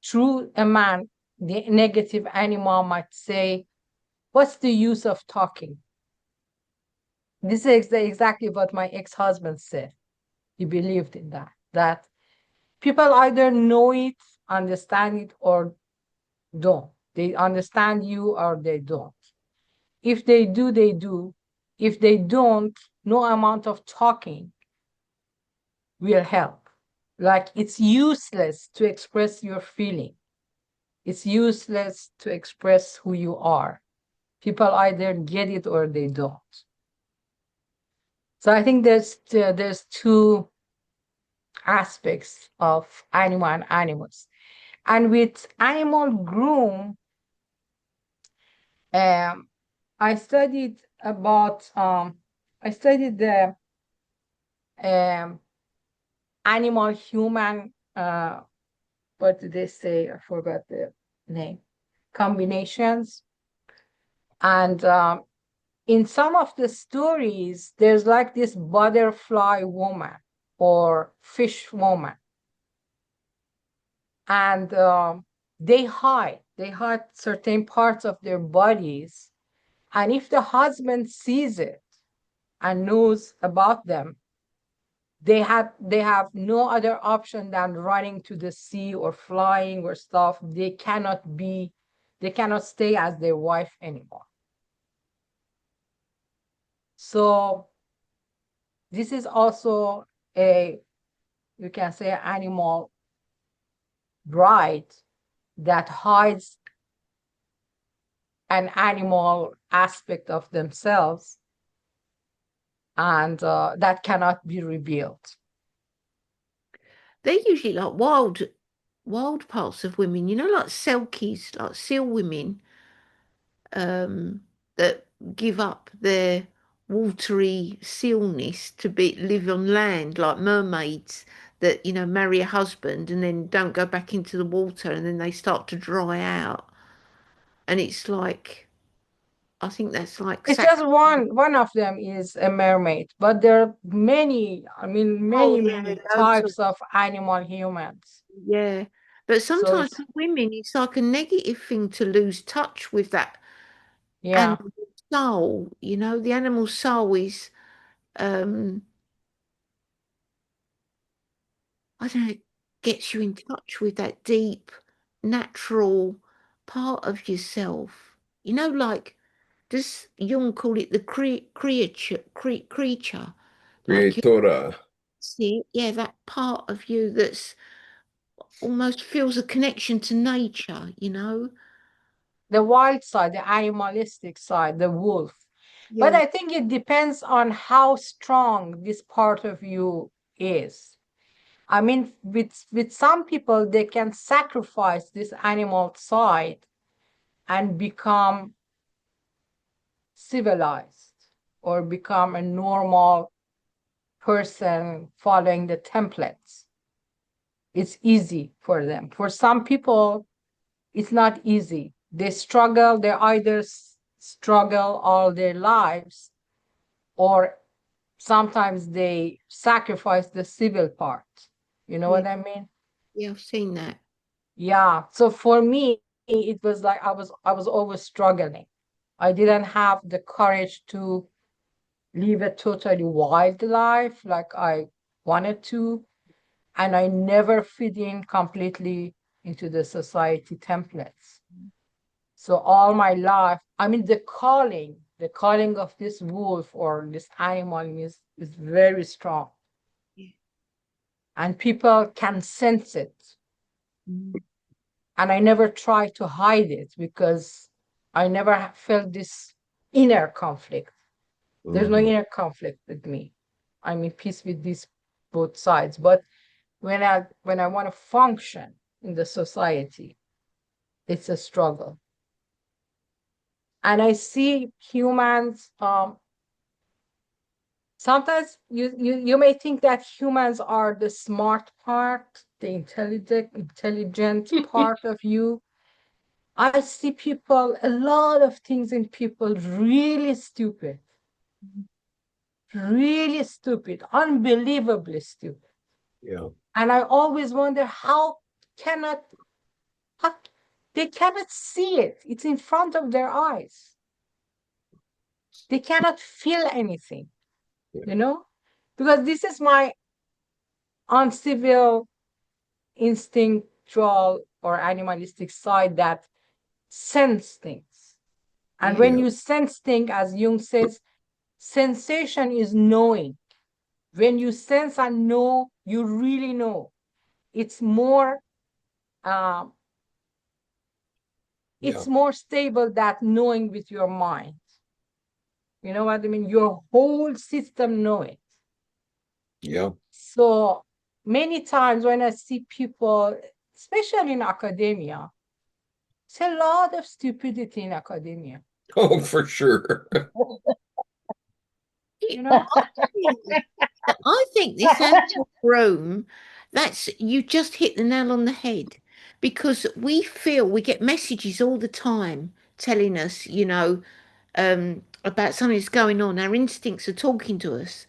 Speaker 7: through a man, the negative animal might say, what's the use of talking? This is exactly what my ex-husband said. He believed in that people either know it, understand it, or don't. They understand you or they don't. If they do, they do. If they don't, no amount of talking will help. Like, it's useless to express your feeling. It's useless to express who you are. People either get it or they don't. So I think there's two aspects of anima and animus. And with animal groom, I studied the animal human, what did they say? I forgot the name, combinations. And in some of the stories, there's like this butterfly woman or fish woman. And they hide certain parts of their bodies. And if the husband sees it and knows about them, they have no other option than running to the sea or flying or stuff. They cannot stay as their wife anymore. So this is also you can say, animal bride that hides an animal aspect of themselves, and that cannot be revealed.
Speaker 6: They're usually like wild parts of women, like selkies, like seal women, that give up their watery sealness to live on land, like mermaids that, marry a husband and then don't go back into the water and then they start to dry out. And it's like, I think that's like
Speaker 7: It's just one of them is a mermaid, but there are many, many types of animal humans.
Speaker 6: Yeah. But
Speaker 7: So
Speaker 6: sometimes for women, it's like a negative thing to lose touch with that
Speaker 7: yeah,
Speaker 6: animal soul. The animal soul is, I don't know, it gets you in touch with that deep, natural part of yourself. Like, does Jung call it the creature? Like,
Speaker 1: Creatora.
Speaker 6: See, yeah, that part of you that's almost feels a connection to nature, you know?
Speaker 7: The wild side, the animalistic side, the wolf. But
Speaker 6: Yeah.
Speaker 7: I think it depends on how strong this part of you is. I mean, with some people, they can sacrifice this animal side and become civilized or become a normal person following the templates. It's easy for them. For some people, it's not easy. They struggle, they either struggle all their lives, or sometimes they sacrifice the civil part. You know
Speaker 6: Yeah,
Speaker 7: what I mean?
Speaker 6: yeah, I've seen that.
Speaker 7: Yeah. So for me, it was like I was always struggling. I didn't have the courage to live a totally wild life like I wanted to, and I never fit in completely into the society templates. So all my life, I mean, the calling of this wolf or this animal is very strong,
Speaker 6: Yeah.
Speaker 7: and people can sense it.
Speaker 6: Mm.
Speaker 7: And I never try to hide it because I never felt this inner conflict. There's no
Speaker 1: Mhm.
Speaker 7: inner conflict with me. I'm in peace with these both sides. But when I want to function in the society, it's a struggle. And I see humans. Sometimes you may think that humans are the smart part, the intelligent part of you. I see people, a lot of things in people really stupid, unbelievably stupid.
Speaker 1: Yeah.
Speaker 7: And I always wonder cannot, how they cannot see it. It's in front of their eyes. They cannot feel anything,
Speaker 1: Yeah.
Speaker 7: you know? Because this is my uncivil, instinctual, or animalistic side that sense things. And
Speaker 6: Yeah.
Speaker 7: when
Speaker 1: Yeah.
Speaker 7: you sense things, as Jung says, sensation is knowing. When you sense and know, you really know. It's more um,
Speaker 1: Yeah.
Speaker 7: it's more stable than knowing with your mind. You know what I mean? Your whole system know it.
Speaker 1: Yeah.
Speaker 7: So many times when I see people, especially in academia, it's a lot of stupidity in academia.
Speaker 1: Oh, for sure.
Speaker 7: You know?
Speaker 6: I think this animal room, that's you just hit the nail on the head because we feel we get messages all the time telling us, about something that's going on. Our instincts are talking to us,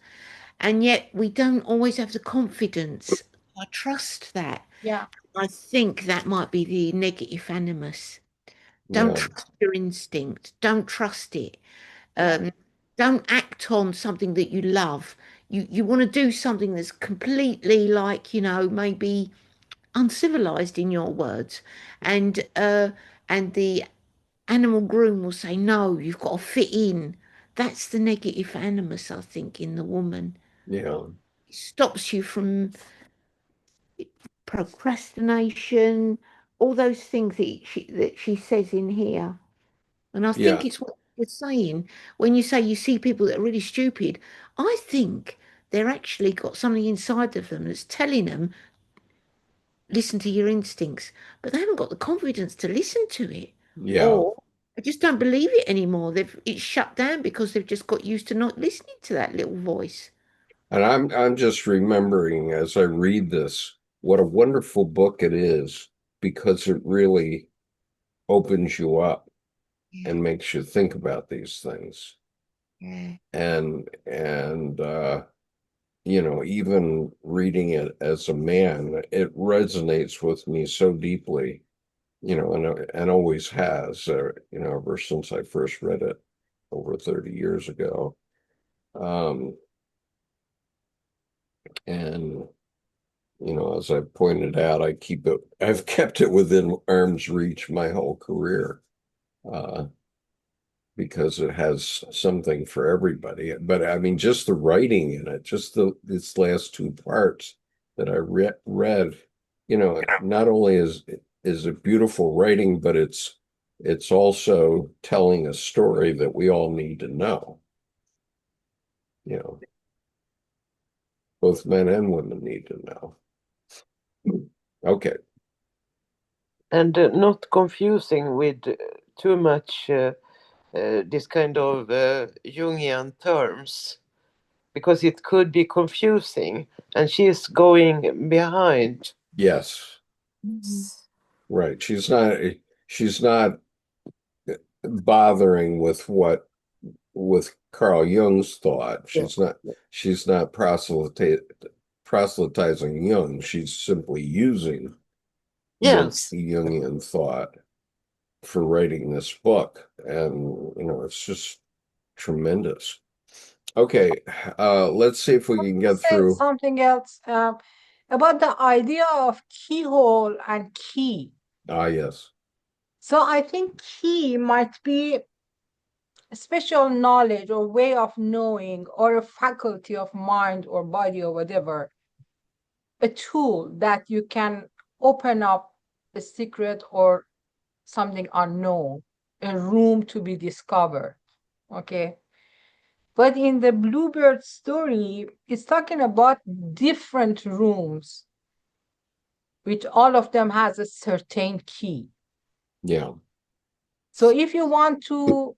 Speaker 6: and yet we don't always have the confidence. I trust that.
Speaker 7: Yeah.
Speaker 6: I think that might be the negative animus. Don't
Speaker 1: Yeah.
Speaker 6: trust your instinct. Don't trust it.
Speaker 7: Yeah.
Speaker 6: Um, don't act on something that you love. You want to do something that's completely like, maybe uncivilized in your words. And the animal groom will say, no, you've got to fit in. That's the negative animus, I think, in the woman.
Speaker 1: Yeah.
Speaker 6: It stops you from procrastination, all those things that she says in here. And I think
Speaker 1: Yeah.
Speaker 6: it's what you're saying when you say you see people that are really stupid. I think they're actually got something inside of them that's telling them, listen to your instincts, but they haven't got the confidence to listen to it.
Speaker 1: Yeah.
Speaker 6: Or I just don't believe it anymore. It's shut down because they've just got used to not listening to that little voice.
Speaker 1: And I'm just remembering as I read this, what a wonderful book it is because it really opens you up
Speaker 6: Yeah,
Speaker 1: and makes you think about these things.
Speaker 6: yeah,
Speaker 1: And even reading it as a man, it resonates with me so deeply, and always has, ever since I first read it over 30 years ago. Um, and as I pointed out, I've kept it within arm's reach my whole career. Uh, because it has something for everybody. But I mean, just the writing in it, just this last two parts that I read, not only is it beautiful writing, but it's also telling a story that we all need to know. Both men and women need to know. Okay.
Speaker 3: And not confusing with too much this kind of Jungian terms, because it could be confusing, and she's going behind.
Speaker 1: Yes. Right. She's not bothering with Carl Jung's thought. She's not proselytizing Jung. She's simply using
Speaker 3: Yes.
Speaker 1: Jungian thought for writing this book. And it's just tremendous. Okay, let's see if we can get
Speaker 7: Say
Speaker 1: through.
Speaker 7: something else about the idea of keyhole and key.
Speaker 1: Yes.
Speaker 7: So I think key might be a special knowledge or way of knowing or a faculty of mind or body or whatever, a tool that you can open up a secret or something unknown, a room to be discovered. Okay. But in the Bluebird story, it's talking about different rooms, which all of them has a certain key.
Speaker 1: Yeah.
Speaker 7: So if you want to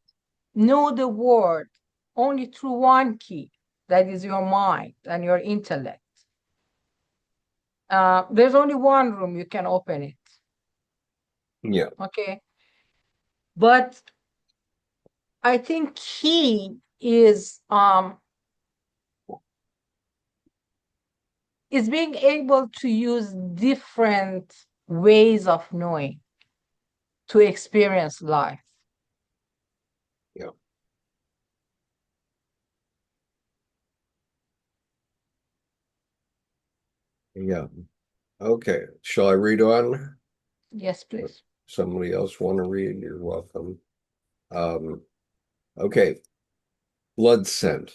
Speaker 7: know the world only through one key, that is your mind and your intellect, there's only one room you can open it.
Speaker 1: Yeah.
Speaker 7: Okay. But I think key is being able to use different ways of knowing to experience life.
Speaker 1: Yeah. Yeah. Okay. Shall I read on?
Speaker 7: Yes, please.
Speaker 1: Somebody else want to read? You're welcome. Okay. Blood scent.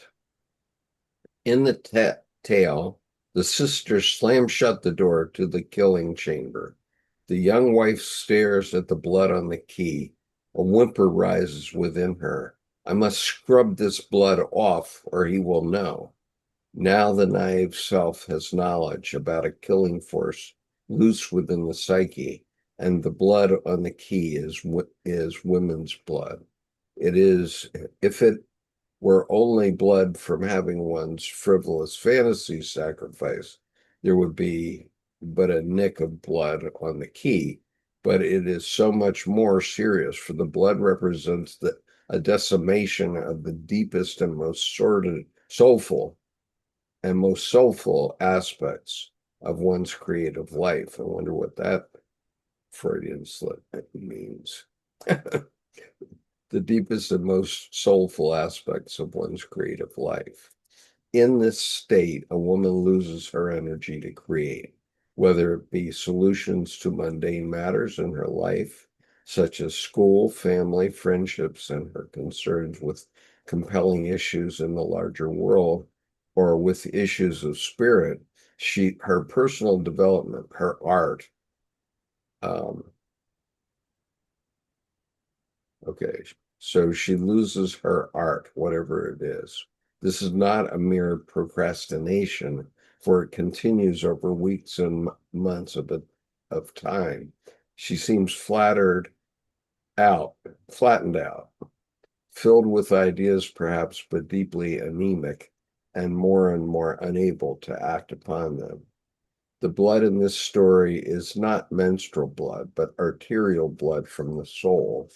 Speaker 1: In the tale, the sister slams shut the door to the killing chamber. The young wife stares at the blood on the key. A whimper rises within her. I must scrub this blood off, or he will know. Now the naive self has knowledge about a killing force loose within the psyche, and the blood on the key is women's blood. It is, if it were only blood from having one's frivolous fantasies sacrificed, there would be but a nick of blood on the key. But it is so much more serious, for the blood represents a decimation of the deepest and most sordid, soulful aspects of one's creative life. I wonder what that Freudian slip means. The deepest and most soulful aspects of one's creative life. In this state, a woman loses her energy to create, whether it be solutions to mundane matters in her life, such as school, family, friendships, and her concerns with compelling issues in the larger world, or with issues of spirit, her personal development, her art. Okay, so she loses her art, whatever it is. This is not a mere procrastination, for it continues over weeks and months of time. She seems flattened out, filled with ideas perhaps, but deeply anemic, and more unable to act upon them. The blood in this story is not menstrual blood, but arterial blood from the soul.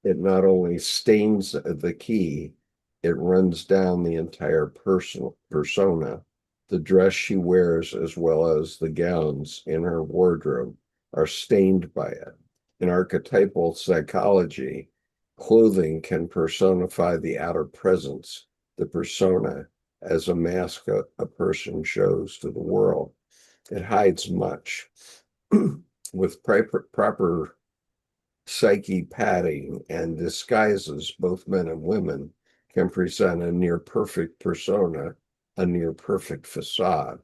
Speaker 1: It not only stains the key, it runs down the entire persona. The dress she wears, as well as the gowns in her wardrobe, are stained by it. In archetypal psychology, clothing can personify the outer presence, the persona, as a mask a person shows to the world. It hides much. With proper psyche padding and disguises, both men and women, can present a near perfect persona, a near perfect facade.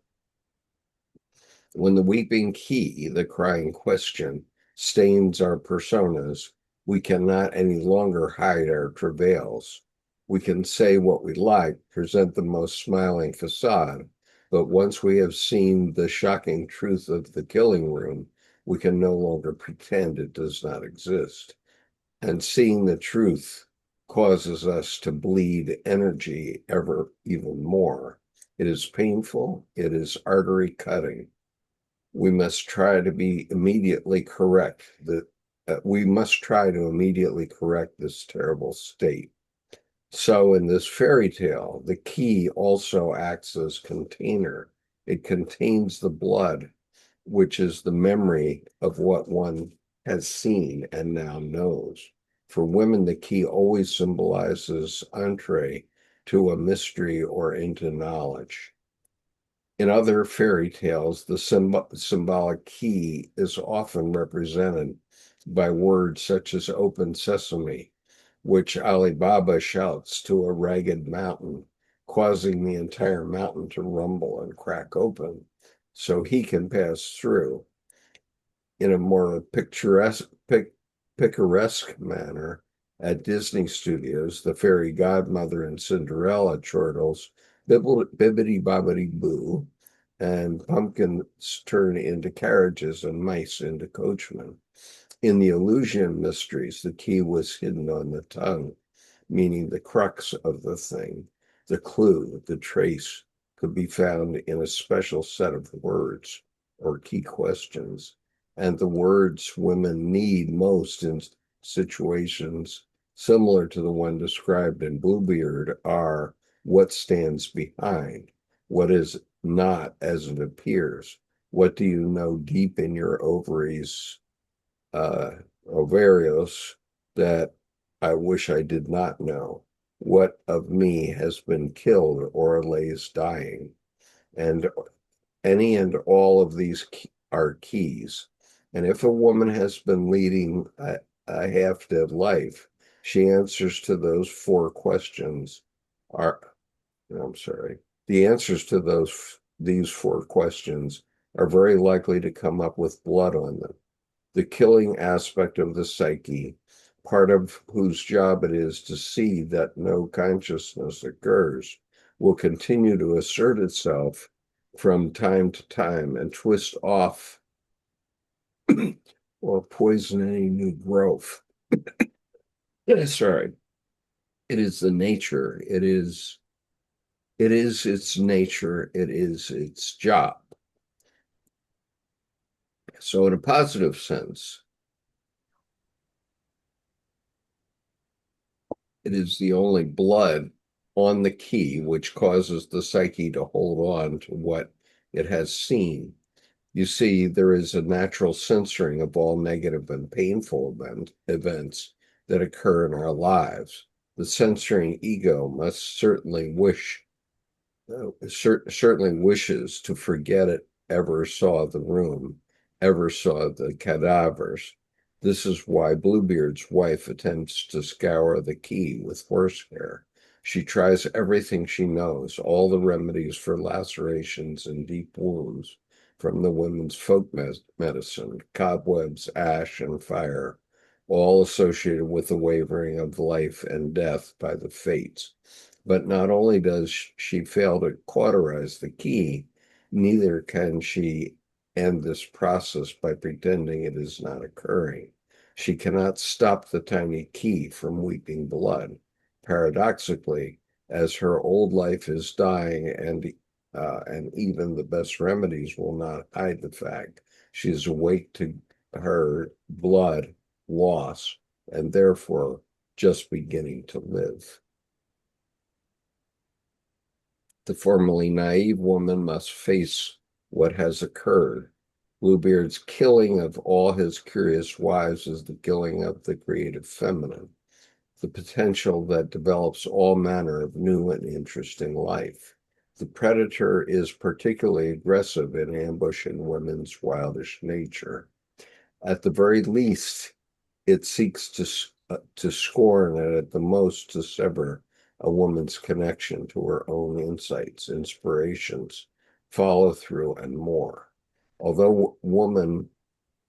Speaker 1: When the weeping key, the crying question, stains our personas, we cannot any longer hide our travails. We can say what we like, present the most smiling facade, but once we have seen the shocking truth of the killing room, we can no longer pretend it does not exist. And seeing the truth causes us to bleed energy even more. It is painful. It is artery cutting. We must try to be immediately correct. We must try to immediately correct this terrible state. So in this fairy tale, the key also acts as container. It contains the blood, which is the memory of what one has seen and now knows. For women, the key always symbolizes entree to a mystery or into knowledge. In other fairy tales, the symbolic key is often represented by words such as open sesame, which Ali Baba shouts to a ragged mountain, causing the entire mountain to rumble and crack open so he can pass through. In a more picturesque manner, at Disney Studios, the fairy godmother and Cinderella chortles Bibbidi Bobbidi Boo, and pumpkins turn into carriages and mice into coachmen. In the Illusion mysteries, the key was hidden on the tongue, meaning the crux of the thing, the clue, the trace, could be found in a special set of words or key questions. And the words women need most in situations similar to the one described in Bluebeard are what stands behind, what is not as it appears, what do you know deep in your ovarios that I wish I did not know, what of me has been killed or lays dying, and any and all of these are keys. And if a woman has been leading a half-dead life, she answers to those four questions are, I'm sorry, the answers to these four questions are very likely to come up with blood on them. The killing aspect of the psyche, part of whose job it is to see that no consciousness occurs, will continue to assert itself from time to time and twist off or poison any new growth. Sorry. It is the nature. It is its nature. It is its job. So in a positive sense, it is the only blood on the key which causes the psyche to hold on to what it has seen. You see, there is a natural censoring of all negative and painful events that occur in our lives. The censoring ego must certainly certainly wishes to forget it ever saw the room, ever saw the cadavers. This is why Bluebeard's wife attempts to scour the key with horsehair. She tries everything she knows, all the remedies for lacerations and deep wounds, from the women's folk medicine, cobwebs, ash, and fire, all associated with the wavering of life and death by the fates. But not only does she fail to cauterize the key, neither can she end this process by pretending it is not occurring. She cannot stop the tiny key from weeping blood. Paradoxically, as her old life is dying and even the best remedies will not hide the fact she is awake to her blood loss and therefore just beginning to live. The formerly naive woman must face what has occurred. Bluebeard's killing of all his curious wives is the killing of the creative feminine, the potential that develops all manner of new and interesting life. The predator is particularly aggressive in ambushing women's wildish nature. At the very least, it seeks to scorn and at the most to sever a woman's connection to her own insights, inspirations, follow through, and more. Although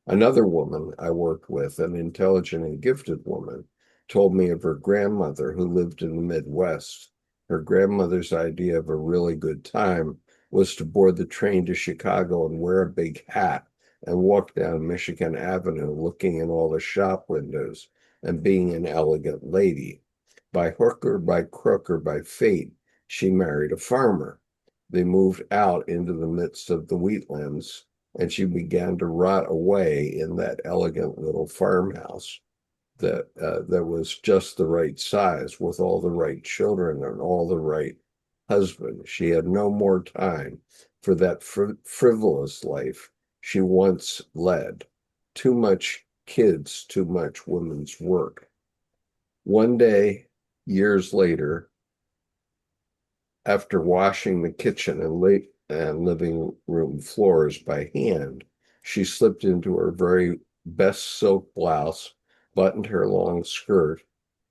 Speaker 1: another woman I worked with, an intelligent and gifted woman, told me of her grandmother who lived in the Midwest. Her grandmother's idea of a really good time was to board the train to Chicago and wear a big hat and walk down Michigan Avenue looking in all the shop windows and being an elegant lady. By hook or by crook or by fate, she married a farmer. They moved out into the midst of the wheatlands, and she began to rot away in that elegant little farmhouse that was just the right size with all the right children and all the right husband. She had no more time for that frivolous life she once led. Too much kids, too much women's work. One day, years later, after washing the kitchen and living room floors by hand, she slipped into her very best silk blouse, buttoned her long skirt,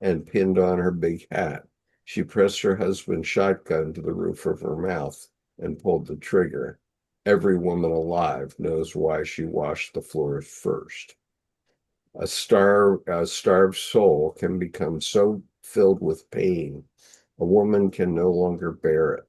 Speaker 1: and pinned on her big hat. She pressed her husband's shotgun to the roof of her mouth and pulled the trigger. Every woman alive knows why she washed the floors first. A starved soul can become so filled with pain, a woman can no longer bear it,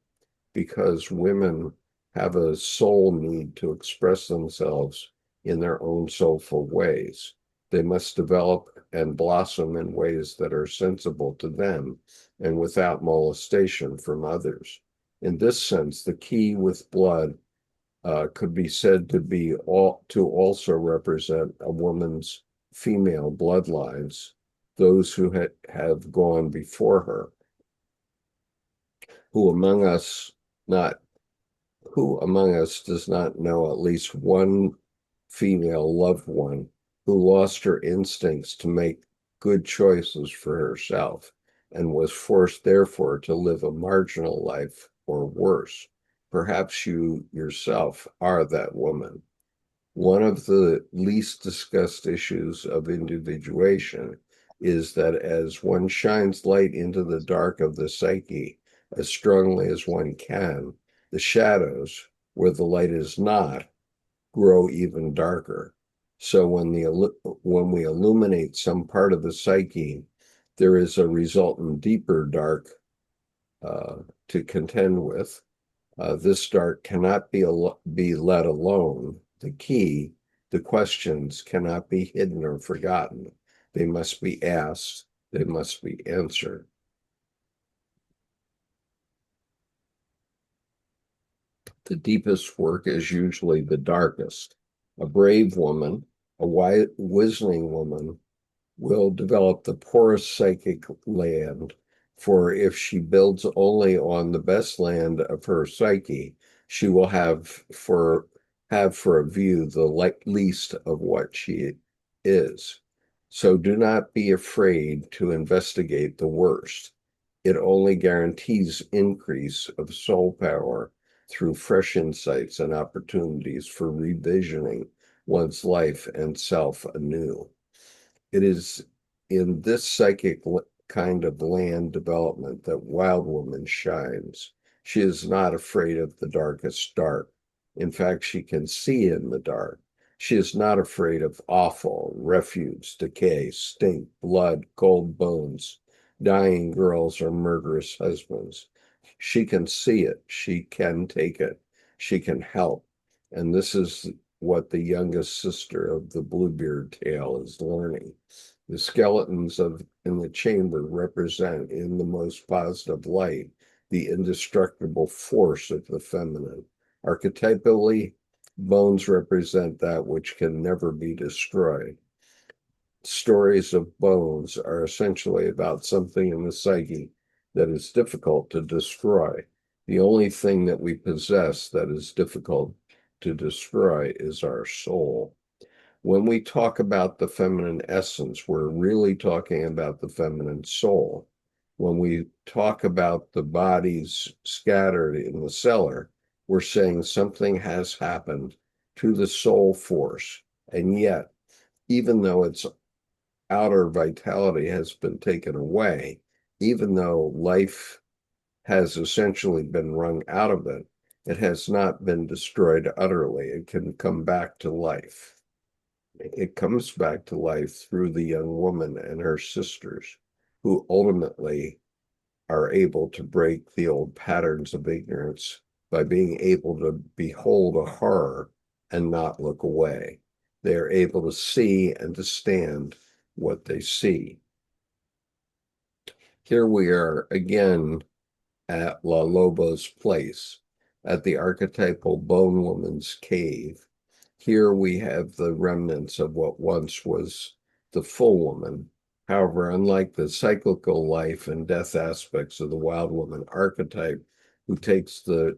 Speaker 1: because women have a soul need to express themselves in their own soulful ways. They must develop and blossom in ways that are sensible to them and without molestation from others. In this sense, the key with blood could be said to also represent a woman's female bloodlines, those who have gone before her. Who among us does not know at least one female loved one who lost her instincts to make good choices for herself and was forced, therefore, to live a marginal life or worse? Perhaps you yourself are that woman. One of the least discussed issues of individuation is that as one shines light into the dark of the psyche as strongly as one can, the shadows, where the light is not, grow even darker. So when we illuminate some part of the psyche, there is a resultant deeper dark to contend with. This dark cannot be let alone. The questions cannot be hidden or forgotten. They must be asked. They must be answered. The deepest work is usually the darkest. A brave woman, a wizening woman, will develop the poorest psychic land, for if she builds only on the best land of her psyche, she will have for a view the least of what she is. So do not be afraid to investigate the worst. It only guarantees increase of soul power through fresh insights and opportunities for revisioning one's life and self anew. It is in this psychic kind of land development that Wild Woman shines. She is not afraid of the darkest dark. In fact, she can see in the dark. She is not afraid of offal, refuse, decay, stink, blood, cold bones, dying girls, or murderous husbands. She can see it. She can take it. She can help. And this is what the youngest sister of the Bluebeard tale is learning. The skeletons in the chamber represent, in the most positive light, the indestructible force of the feminine. Archetypally, bones represent that which can never be destroyed. Stories of bones are essentially about something in the psyche that is difficult to destroy. The only thing that we possess that is difficult to destroy is our soul. When we talk about the feminine essence, we're really talking about the feminine soul. When we talk about the bodies scattered in the cellar, we're saying something has happened to the soul force. And yet, even though it's outer vitality has been taken away, even though life has essentially been wrung out of it, it has not been destroyed utterly. It can come back to life. It comes back to life through the young woman and her sisters, who ultimately are able to break the old patterns of ignorance by being able to behold a horror and not look away. They are able to see and to stand what they see. Here we are again at La Loba's place, at the archetypal bone woman's cave. Here we have the remnants of what once was the full woman. However, unlike the cyclical life and death aspects of the wild woman archetype, who takes the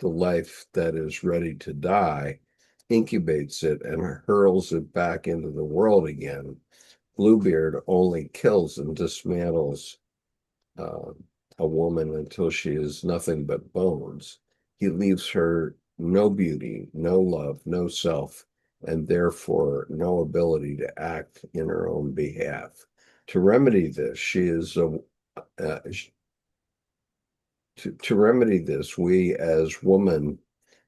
Speaker 1: life that is ready to die, incubates it, and hurls it back into the world again, Bluebeard only kills and dismantles a woman until she is nothing but bones. He leaves her no beauty, no love, no self, and therefore no ability to act in her own behalf. To remedy this, to remedy this, we as women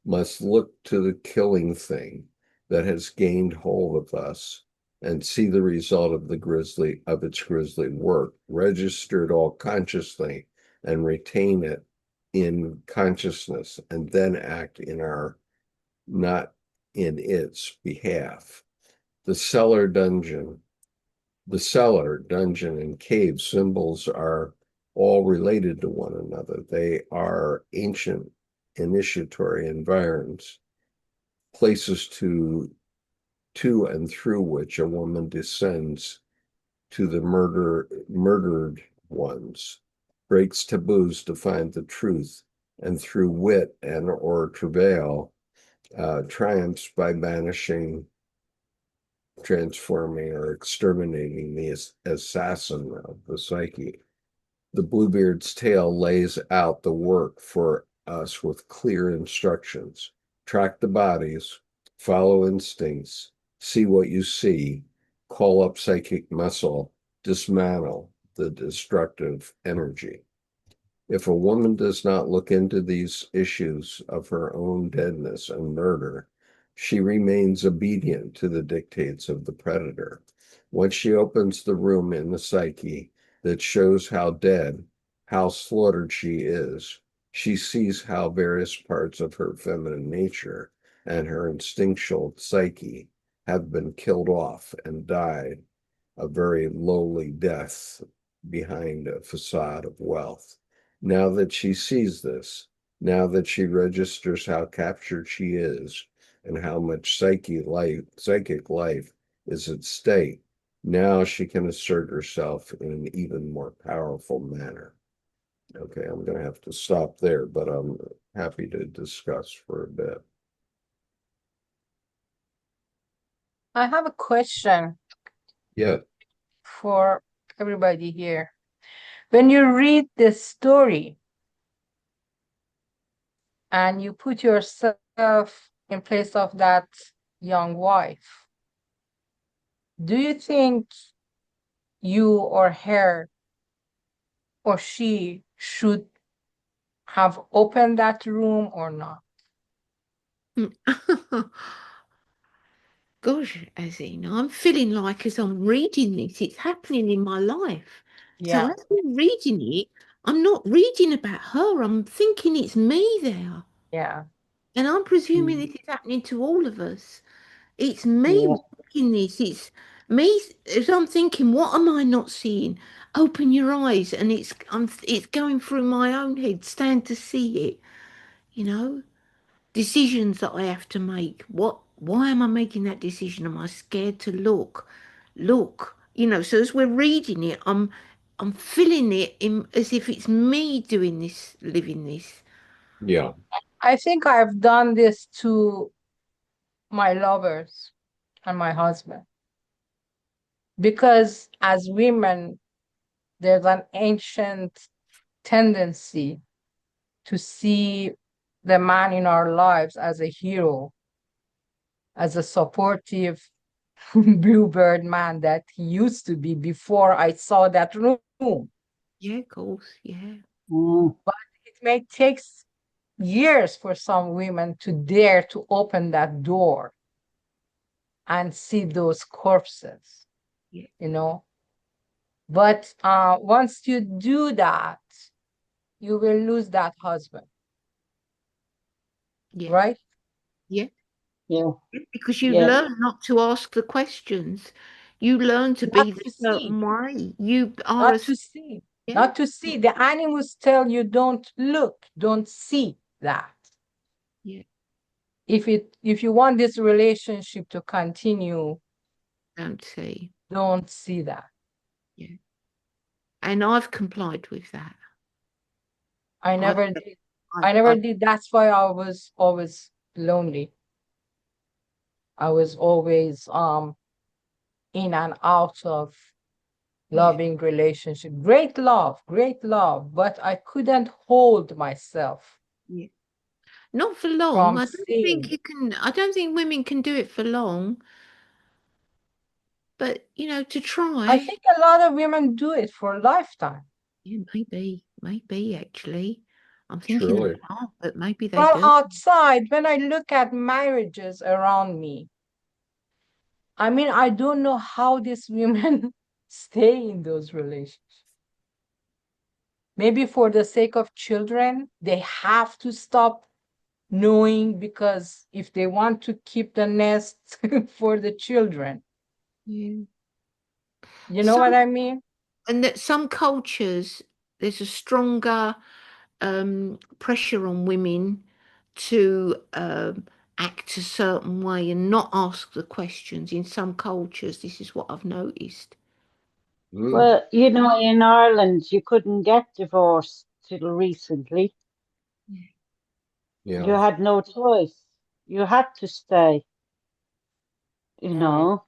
Speaker 1: must look to the killing thing that has gained hold of us and see the result of its grisly work, register it all consciously and retain it in consciousness, and then act in our, not in its behalf. The cellar, dungeon, and cave symbols are all related to one another. They are ancient initiatory environs, places to and through which a woman descends to the murdered ones, breaks taboos to find the truth, and through wit and or travail, triumphs by banishing, transforming, or exterminating the assassin of the psyche. The Bluebeard's tale lays out the work for us with clear instructions. Track the bodies, follow instincts, see what you see, call up psychic muscle, dismantle the destructive energy. If a woman does not look into these issues of her own deadness and murder, she remains obedient to the dictates of the predator. Once she opens the room in the psyche that shows how dead, how slaughtered she is, she sees how various parts of her feminine nature and her instinctual psyche have been killed off and died a very lowly death behind a facade of wealth. Now that she sees this, now that she registers how captured she is and how much psychic life is at stake, now she can assert herself in an even more powerful manner. Okay, I'm going to have to stop there, but I'm happy to discuss for a bit.
Speaker 7: I have a question
Speaker 1: Yeah.
Speaker 7: for everybody here. When you read this story and you put yourself in place of that young wife, do you think you or her or she should have opened that room or not?
Speaker 6: Gosh, Azina, I'm feeling like as I'm reading this, it's happening in my life. So
Speaker 7: Yeah,
Speaker 6: as I'm reading it, I'm not reading about her. I'm thinking it's me there.
Speaker 7: yeah,
Speaker 6: And I'm presuming this is happening to all of us. It's me
Speaker 7: yeah.
Speaker 6: reading this. It's me as I'm thinking, what am I not seeing? Open your eyes, and it's going through my own head. Stand to see it. You know, decisions that I have to make. Why am I making that decision? Am I scared to look? Look, so as we're reading it, I'm feeling it as if it's me doing this, living this.
Speaker 1: Yeah.
Speaker 7: I think I've done this to my lovers and my husband because as women, there's an ancient tendency to see the man in our lives as a hero, as a supportive bluebird man that he used to be before I saw that room.
Speaker 6: Yeah, of course. Yeah.
Speaker 7: It may take years for some women to dare to open that door and see those corpses,
Speaker 6: Yeah.
Speaker 7: you know. But once you do that, you will lose that husband,
Speaker 6: Yeah.
Speaker 7: right?
Speaker 6: Yeah.
Speaker 5: Yeah.
Speaker 6: Because you
Speaker 5: Yeah.
Speaker 6: learn not to ask the questions. You learn to
Speaker 7: Not
Speaker 6: be the
Speaker 7: to see,
Speaker 6: certain way. You are
Speaker 7: not
Speaker 6: a
Speaker 7: to see,
Speaker 6: yeah.
Speaker 7: not to see. The animals tell you don't look, don't see that.
Speaker 6: Yeah.
Speaker 7: If you want this relationship to continue,
Speaker 6: Don't see.
Speaker 7: don't see that.
Speaker 6: Yeah. And I've complied with that.
Speaker 7: I
Speaker 6: I've,
Speaker 7: never did.
Speaker 6: I've,
Speaker 7: I never
Speaker 6: I've
Speaker 7: did. That's why I was always lonely. I was always in and out of
Speaker 6: yeah.
Speaker 7: loving relationship. Great love, but I couldn't hold myself
Speaker 6: Yeah. Not for long.
Speaker 7: from
Speaker 6: I don't think
Speaker 7: seeing.
Speaker 6: you can. I don't think women can do it for long. But to
Speaker 7: I
Speaker 6: try.
Speaker 7: think a lot of women do it for a lifetime.
Speaker 6: Yeah, maybe actually. I'm thinking
Speaker 1: Surely.
Speaker 6: they are, but maybe they
Speaker 7: Well,
Speaker 6: do.
Speaker 7: outside, when I look at marriages around me, I mean, I don't know how these women stay in those relationships. Maybe for the sake of children, they have to stop knowing, because if they want to keep the nest for the children,
Speaker 6: Yeah.
Speaker 7: you know what
Speaker 6: Some
Speaker 7: I mean?
Speaker 6: and that some cultures there's a stronger pressure on women to act a certain way and not ask the questions. In some cultures, this is what I've noticed.
Speaker 1: Mm,
Speaker 5: Well, in Ireland, you couldn't get divorced till recently.
Speaker 1: yeah.
Speaker 5: You had no choice. You had to stay,
Speaker 7: Mm,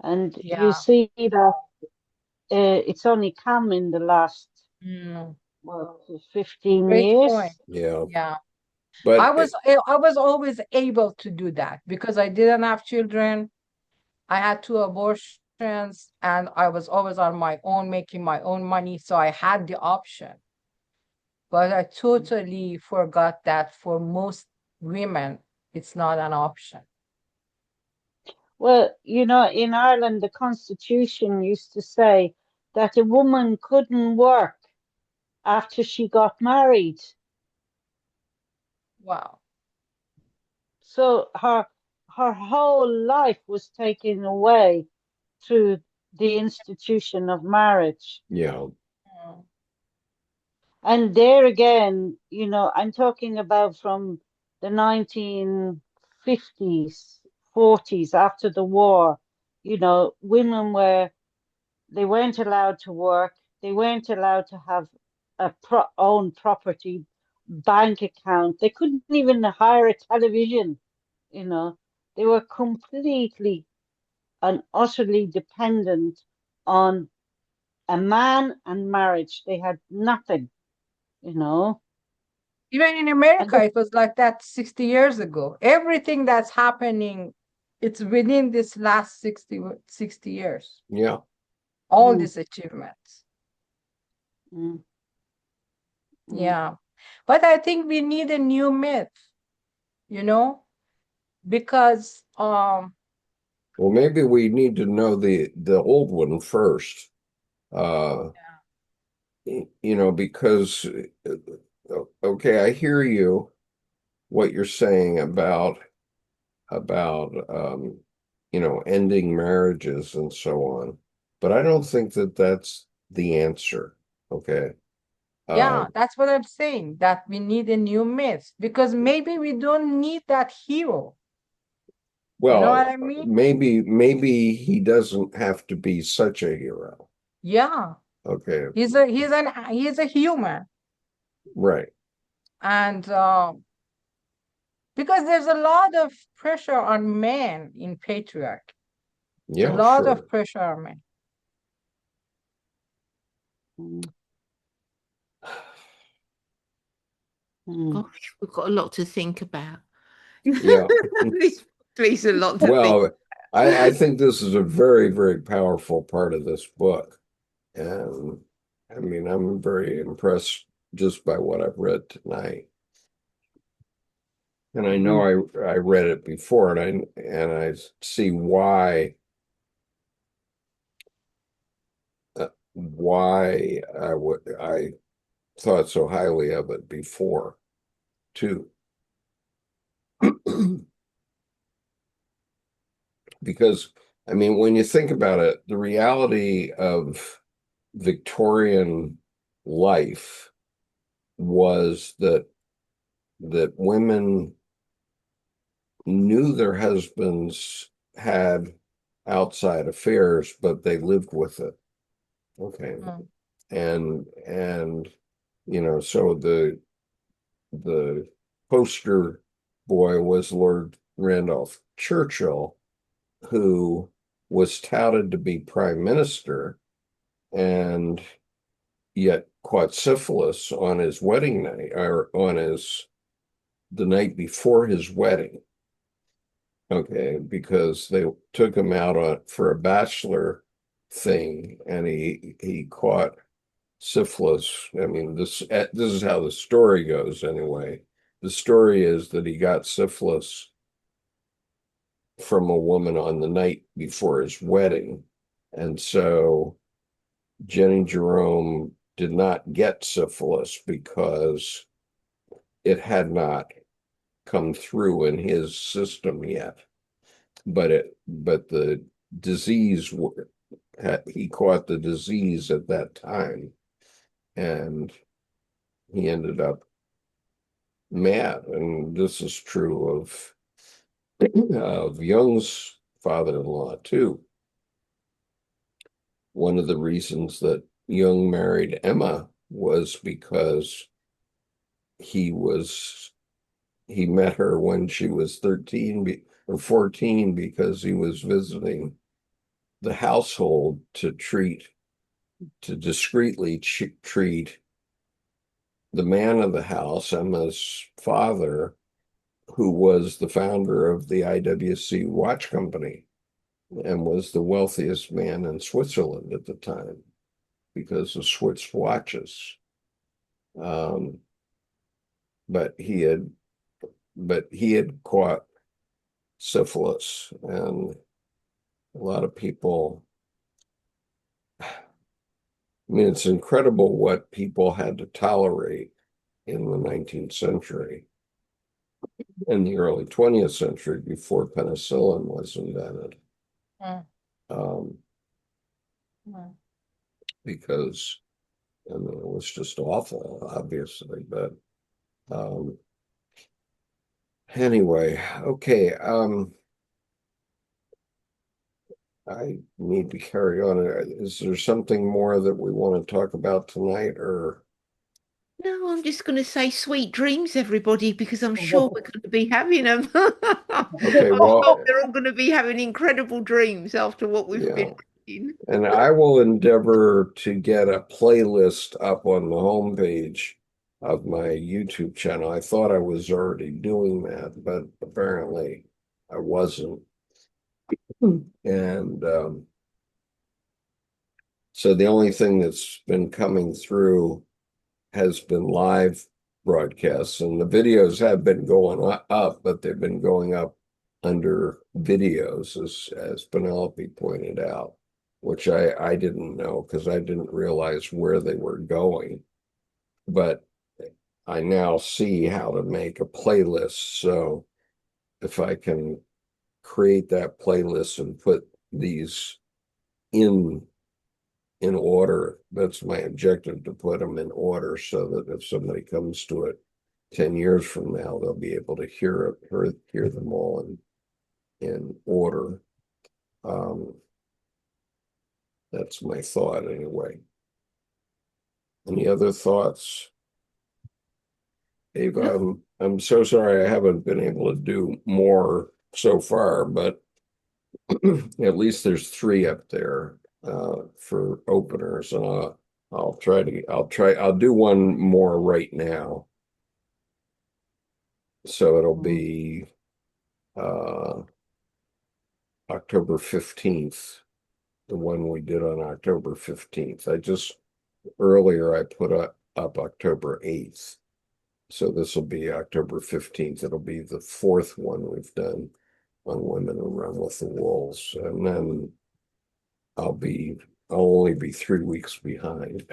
Speaker 5: and you
Speaker 7: yeah.
Speaker 5: see that it's only come in the last,
Speaker 7: Mm,
Speaker 5: 15
Speaker 7: great point.
Speaker 5: years.
Speaker 1: Yeah.
Speaker 7: Yeah.
Speaker 1: But
Speaker 7: I was always able to do that because I didn't have children. I had 2 abortions and I was always on my own, making my own money. So I had the option. But I totally forgot that for most women, it's not an option.
Speaker 5: Well, in Ireland, the Constitution used to say that a woman couldn't work after she got married.
Speaker 7: Wow.
Speaker 5: So her whole life was taken away through the institution of marriage.
Speaker 1: yeah.
Speaker 7: Mm,
Speaker 5: And there again, I'm talking about from the 1950s, 40s, after the war. Women they weren't allowed to work. They weren't allowed to have a own property, bank account. They couldn't even hire a television. You know, they were completely and utterly dependent on a man and marriage. They had nothing, you know.
Speaker 7: Even in
Speaker 5: And
Speaker 7: America, it was like that 60 years ago. Everything that's happening, it's within this last 60 years.
Speaker 1: Yeah.
Speaker 7: All
Speaker 5: mm,
Speaker 7: these achievements.
Speaker 5: mm, mm.
Speaker 7: Yeah. But I think we need a new myth, you know, because
Speaker 1: Well, maybe we need to know the old one first. Because okay, I hear what you're saying about ending marriages and so on, but I don't think that that's the answer. Okay.
Speaker 7: yeah,
Speaker 1: Uh,
Speaker 7: that's what I'm saying, that we need a new myth because maybe we don't need that hero. You know what
Speaker 1: well,
Speaker 7: I mean?
Speaker 1: maybe he doesn't have to be such a hero.
Speaker 7: Yeah.
Speaker 1: Okay.
Speaker 7: He's a human.
Speaker 1: Right.
Speaker 7: And because there's a lot of pressure on men in patriarchy. There's a
Speaker 1: Yeah,
Speaker 7: lot
Speaker 1: sure.
Speaker 7: of pressure on men.
Speaker 5: Mm, mm.
Speaker 6: Gosh, we've got a lot to think about.
Speaker 1: Yeah.
Speaker 6: Please a lot to think.
Speaker 1: Well, I think this is a very, very powerful part of this book. And I mean, I'm very impressed just by what I've read tonight. And I know I read it before, and I see why I thought so highly of it before too. Because I mean, when you think about it, the reality of Victorian life was that women knew their husbands had outside affairs, but they lived with it. Okay. And you know, so the poster boy was Lord Randolph Churchill, who was touted to be prime minister and yet caught syphilis on his wedding night, or on the night before his wedding. Okay, because they took him out for a bachelor thing, and he caught syphilis. I mean, this is how the story goes anyway. The story is that he got syphilis from a woman on the night before his wedding, and so Jenny Jerome did not get syphilis because it had not come through in his system yet. But the disease, he caught the disease at that time, and he ended up mad. And this is true of Jung's father-in-law too. One of the reasons that Jung married Emma was because he met her when she was 13 or 14, because he was visiting the household to discreetly treat the man of the house, Emma's father, who was the founder of the IWC watch company and was the wealthiest man in Switzerland at the time because of Swiss watches. But he had caught syphilis, and a lot of people, I mean, it's incredible what people had to tolerate in the 19th century and the early 20th century before penicillin was invented. Um, because I mean, it was just awful, obviously, but anyway, okay. I need to carry on. Is there something more that we want to talk about tonight, or?
Speaker 6: No, I'm just going to say sweet dreams, everybody, because I'm sure we're going to be having them.
Speaker 1: Okay,
Speaker 6: I
Speaker 1: well,
Speaker 6: hope they're all going to be having incredible dreams after what we've
Speaker 1: yeah.
Speaker 6: been reading.
Speaker 1: And I will endeavor to get a playlist up on the homepage of my YouTube channel. I thought I was already doing that, but apparently I wasn't. And so the only thing that's been coming through has been live broadcasts, and the videos have been going up, but they've been going up under videos, as Penelope pointed out, which I didn't know because I didn't realize where they were going. But I now see how to make a playlist. So if I can create that playlist and put these in order, that's my objective, to put them in order so that if somebody comes to it 10 years from now, they'll be able to hear them all in order. That's my thought anyway. Any other thoughts? Ava, I'm so sorry I haven't been able to do more so far, but at least there's 3 up there for openers, and I'll do one more right now. So it'll be October 15th, the one we did on October 15th. Earlier I put up October 8th. So this will be October 15th. It'll be the fourth one we've done on Women Who Run with the Wolves. And then I'll only be 3 weeks behind.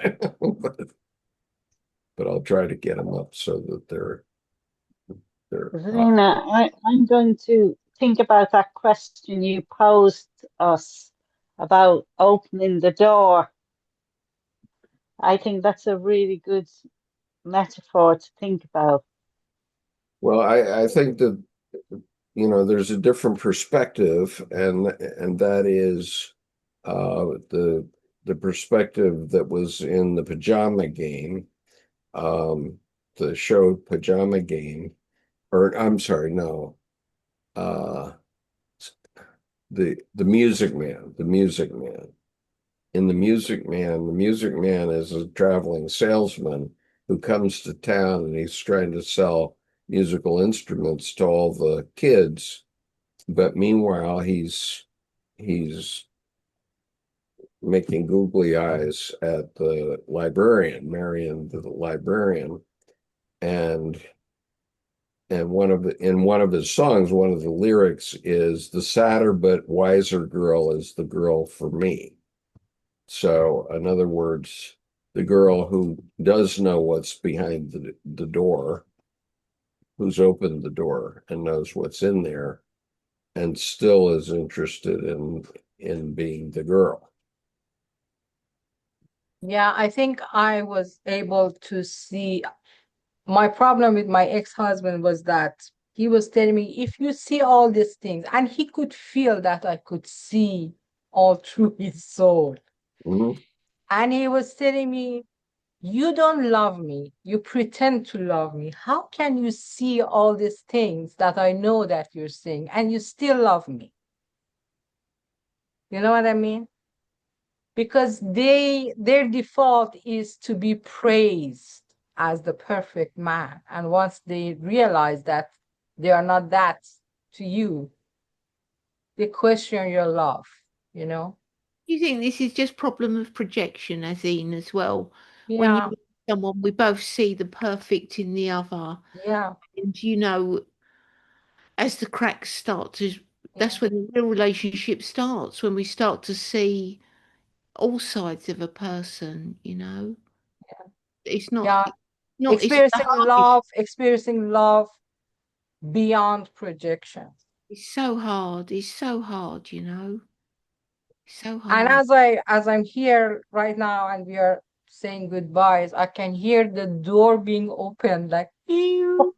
Speaker 1: But I'll try to get them up so that they're
Speaker 5: Rena, I'm going to think about that question you posed us about opening the door. I think that's a really good metaphor to think about.
Speaker 1: Well, I think that there's a different perspective, and that is the perspective that was in the Pajama Game, the show Pajama Game, or I'm sorry, no, the Music Man, the Music Man. In the Music Man is a traveling salesman who comes to town and he's trying to sell musical instruments to all the kids. But meanwhile, he's making googly eyes at the librarian, Marion, the librarian, and in one of his songs, one of the lyrics is "The sadder but wiser girl is the girl for me." So, in other words, the girl who does know what's behind the door, who's opened the door and knows what's in there, and still is interested in being the girl.
Speaker 7: Yeah, I think I was able to see. My problem with my ex-husband was that he was telling me, if you see all these things, and he could feel that I could see all through his soul.
Speaker 1: Mhm.
Speaker 7: And he was telling me, you don't love me. You pretend to love me. How can you see all these things that I know that you're seeing and you still love me? You know what I mean? Because their default is to be praised as the perfect man. And once they realize that they are not that to you, they question your love, you know?
Speaker 6: You think this is just problem of projection, Azine, as well? When you
Speaker 7: Yeah,
Speaker 6: meet someone, we both see the perfect in the other.
Speaker 7: yeah,
Speaker 6: And as the cracks start to,
Speaker 7: yeah,
Speaker 6: that's when the real relationship starts, when we start to see all sides of a person. It's not,
Speaker 7: yeah.
Speaker 6: it's the hardest.
Speaker 7: Experiencing love beyond projection.
Speaker 6: It's so hard. It's so hard. It's so
Speaker 7: And
Speaker 6: hard.
Speaker 7: as I'm here right now and we are saying goodbyes, I can hear the door being opened like pew.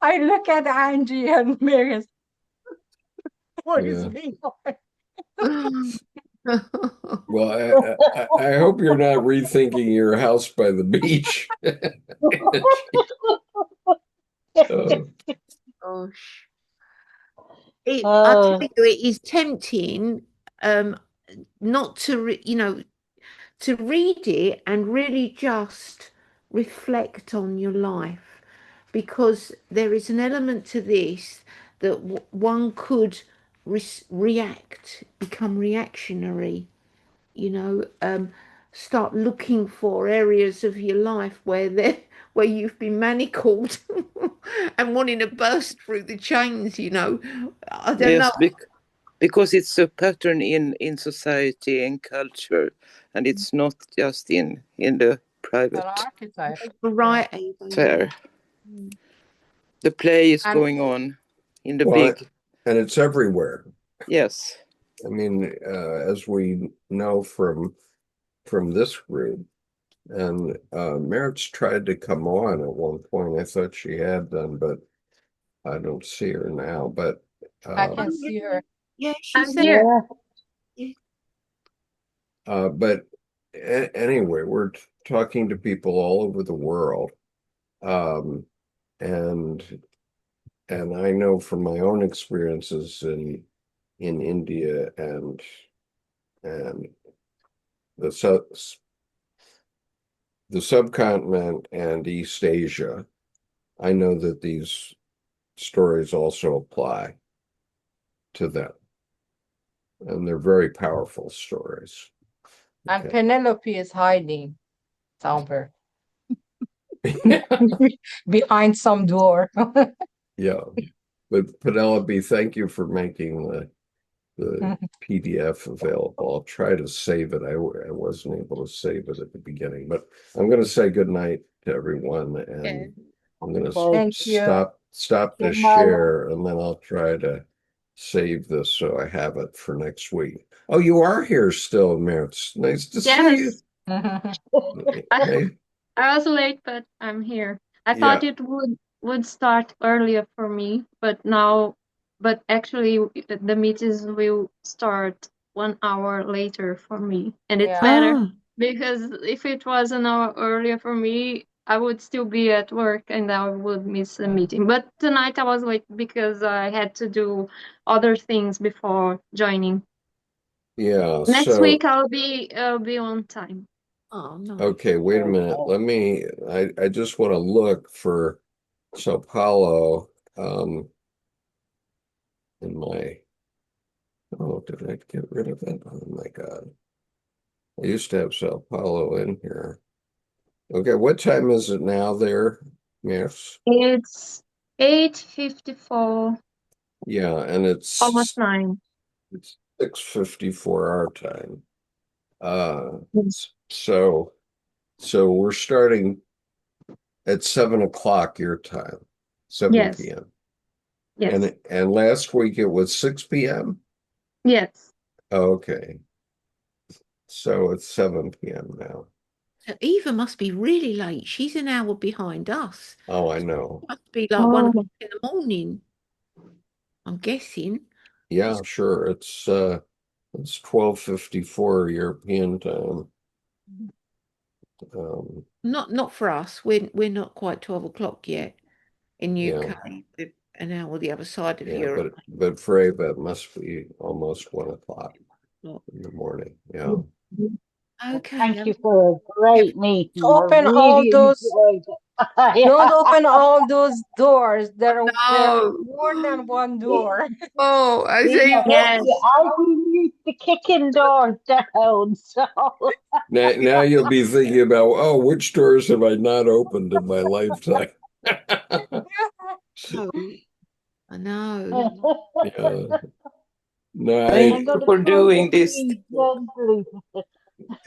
Speaker 7: I look at Angie and Mary. What is
Speaker 1: Yeah.
Speaker 7: being on?
Speaker 1: Well, I hope you're not rethinking your house by the beach. Oh,
Speaker 6: Gosh. I tell
Speaker 5: Uh,
Speaker 6: you, it is tempting not to read it and really just reflect on your life, because there is an element to this that one could react, become reactionary, you know, start looking for areas of your life where you've been manacled and wanting to burst through the chains. I don't know.
Speaker 3: Yes, because it's a pattern in society and culture, and it's not just in the
Speaker 7: An
Speaker 3: private
Speaker 7: archetype. Yeah.
Speaker 6: Variety.
Speaker 3: sphere.
Speaker 6: Mm.
Speaker 3: The play is
Speaker 7: And
Speaker 3: going on in the
Speaker 1: well,
Speaker 3: big.
Speaker 1: and it's everywhere.
Speaker 3: Yes.
Speaker 1: I mean, as we know from this group, and Merritt's tried to come on at one point. I thought she had done, but I don't see her now. But
Speaker 7: I
Speaker 1: uh,
Speaker 7: can see her.
Speaker 6: Yeah, she
Speaker 2: I'm
Speaker 6: said.
Speaker 2: here.
Speaker 5: yeah.
Speaker 1: but anyway, we're talking to people all over the world, um, and I know from my own experiences in India and the subcontinent and East Asia, I know that these stories also apply. to them. And they're very powerful stories.
Speaker 7: And
Speaker 1: Okay.
Speaker 7: Penelope is hiding somewhere behind some door.
Speaker 1: Yeah. But Penelope, thank you for making the PDF available. I'll try to save it. I wasn't able to save it at the beginning, but I'm going to say good night to everyone, and I'm going to
Speaker 7: Thank you.
Speaker 1: stop
Speaker 5: Good
Speaker 1: this
Speaker 5: night.
Speaker 1: share, and then I'll try to save this so I have it for next week. Oh, you are here still, Mary. It's nice to see you.
Speaker 8: Yes,
Speaker 1: Nice.
Speaker 8: I was late, but I'm here. I
Speaker 1: Yeah.
Speaker 8: thought it would start earlier for me, but actually the meetings will start 1 hour later for me, and it's
Speaker 7: Yeah.
Speaker 8: better
Speaker 6: Oh,
Speaker 8: because if it was an hour earlier for me, I would still be at work and I would miss the meeting. But tonight I was late because I had to do other things before joining.
Speaker 1: Yeah.
Speaker 8: Next
Speaker 1: So,
Speaker 8: week I'll be on time.
Speaker 6: oh, nice.
Speaker 1: okay, wait a minute. I just want to look for Sao Paulo in my, oh, did I get rid of it? Oh my God. I used to have Sao Paulo in here. Okay, what time is it now there? Yes.
Speaker 8: It's 8:54,
Speaker 1: Yeah, and
Speaker 8: almost 9.
Speaker 1: it's 6:54 our time.
Speaker 8: Yes.
Speaker 1: So we're starting at 7 o'clock your time, 7
Speaker 8: Yes.
Speaker 1: p.m.
Speaker 8: Yes.
Speaker 1: And last week it was 6 p.m.
Speaker 8: Yes.
Speaker 1: Oh, okay. So it's 7 p.m. now.
Speaker 6: So Eva must be really late. She's an hour behind us.
Speaker 1: Oh, I know.
Speaker 6: It must be like 1 o'clock in the morning, I'm guessing.
Speaker 1: Yeah, sure. It's 12:54 European time.
Speaker 6: Not for us. We're not quite 12 o'clock yet in
Speaker 1: Yeah.
Speaker 6: UK. We're an hour the other side of
Speaker 1: Yeah,
Speaker 6: Europe.
Speaker 1: but for Ava, it must be almost 1 o'clock
Speaker 6: Well,
Speaker 1: in the morning. Yeah.
Speaker 6: okay.
Speaker 5: Thank you for a great meeting. I
Speaker 7: Open all
Speaker 5: really
Speaker 7: those,
Speaker 5: enjoyed it.
Speaker 7: don't open all those doors. There are
Speaker 6: No.
Speaker 7: more than one door.
Speaker 6: Oh, I
Speaker 5: Yeah,
Speaker 6: see.
Speaker 8: Yes.
Speaker 5: I've been used to kicking doors down, so
Speaker 1: Now you'll be thinking about, oh, which doors have I not opened in my lifetime?
Speaker 6: I know.
Speaker 1: Yeah. No,
Speaker 3: Thank
Speaker 5: I'm
Speaker 3: you
Speaker 5: gonna
Speaker 3: for
Speaker 5: try
Speaker 3: doing
Speaker 5: to
Speaker 3: this.
Speaker 5: be gently.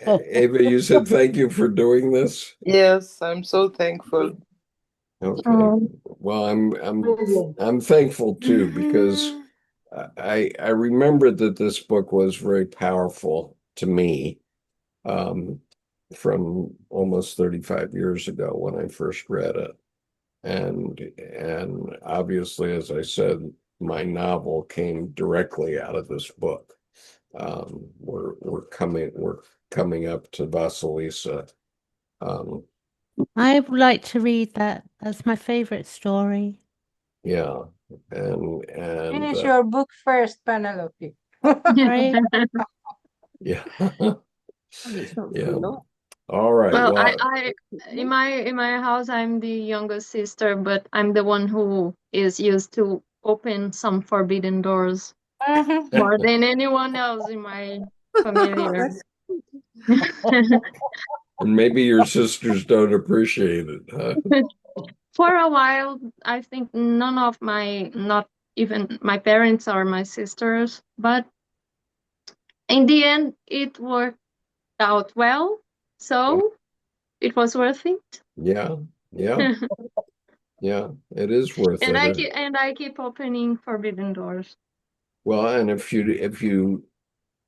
Speaker 1: Ava, you said thank you for doing this.
Speaker 3: Yes, I'm so thankful.
Speaker 1: Okay. Well,
Speaker 5: Brilliant.
Speaker 1: I'm thankful too, because I remembered that this book was very powerful to me from almost 35 years ago when I first read it. And obviously, as I said, my novel came directly out of this book. We're coming up to Vasilisa.
Speaker 4: I would like to read that. That's my favorite story.
Speaker 1: Yeah, and
Speaker 7: Finish your book first, Penelope.
Speaker 4: Right?
Speaker 1: yeah,
Speaker 6: And it's not
Speaker 1: yeah.
Speaker 6: too long.
Speaker 1: All right.
Speaker 8: Well,
Speaker 1: Well,
Speaker 8: I in my house I'm the youngest sister, but I'm the one who is used to open some forbidden doors more than anyone else in my familiar.
Speaker 1: and maybe your sisters don't appreciate it, huh?
Speaker 8: For a while, I think not even my parents or my sisters, but in the end, it worked out well, so it was worth it.
Speaker 1: Yeah, yeah, yeah. It is worth
Speaker 8: And
Speaker 1: it.
Speaker 8: I keep opening forbidden doors.
Speaker 1: Well, and if you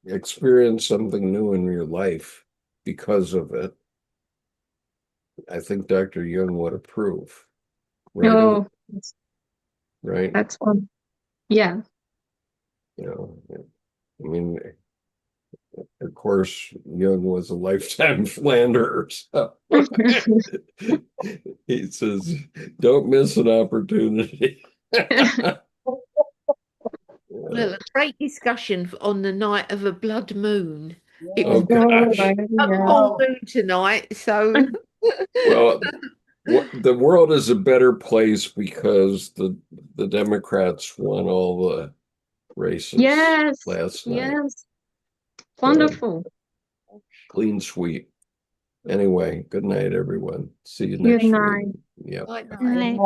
Speaker 1: experience something new in your life because of it, I think Dr. Jung would approve, right?
Speaker 8: Oh,
Speaker 1: Right?
Speaker 8: that's one. Yeah.
Speaker 1: You know, I mean, of course, Jung was a lifetime slanderer, so he says, "Don't miss an opportunity."
Speaker 6: Well, a great discussion on the night of a blood moon. It
Speaker 1: Oh
Speaker 6: was
Speaker 1: gosh.
Speaker 6: a
Speaker 8: Yeah.
Speaker 6: full moon tonight, so
Speaker 1: Well, the world is a better place because the Democrats won all races
Speaker 8: Yes,
Speaker 1: last night.
Speaker 8: yes. Wonderful.
Speaker 1: Clean sweep. Anyway, good night, everyone. See you
Speaker 8: Good
Speaker 1: next
Speaker 8: night.
Speaker 1: week. Yep.
Speaker 6: Night, night.
Speaker 4: Right.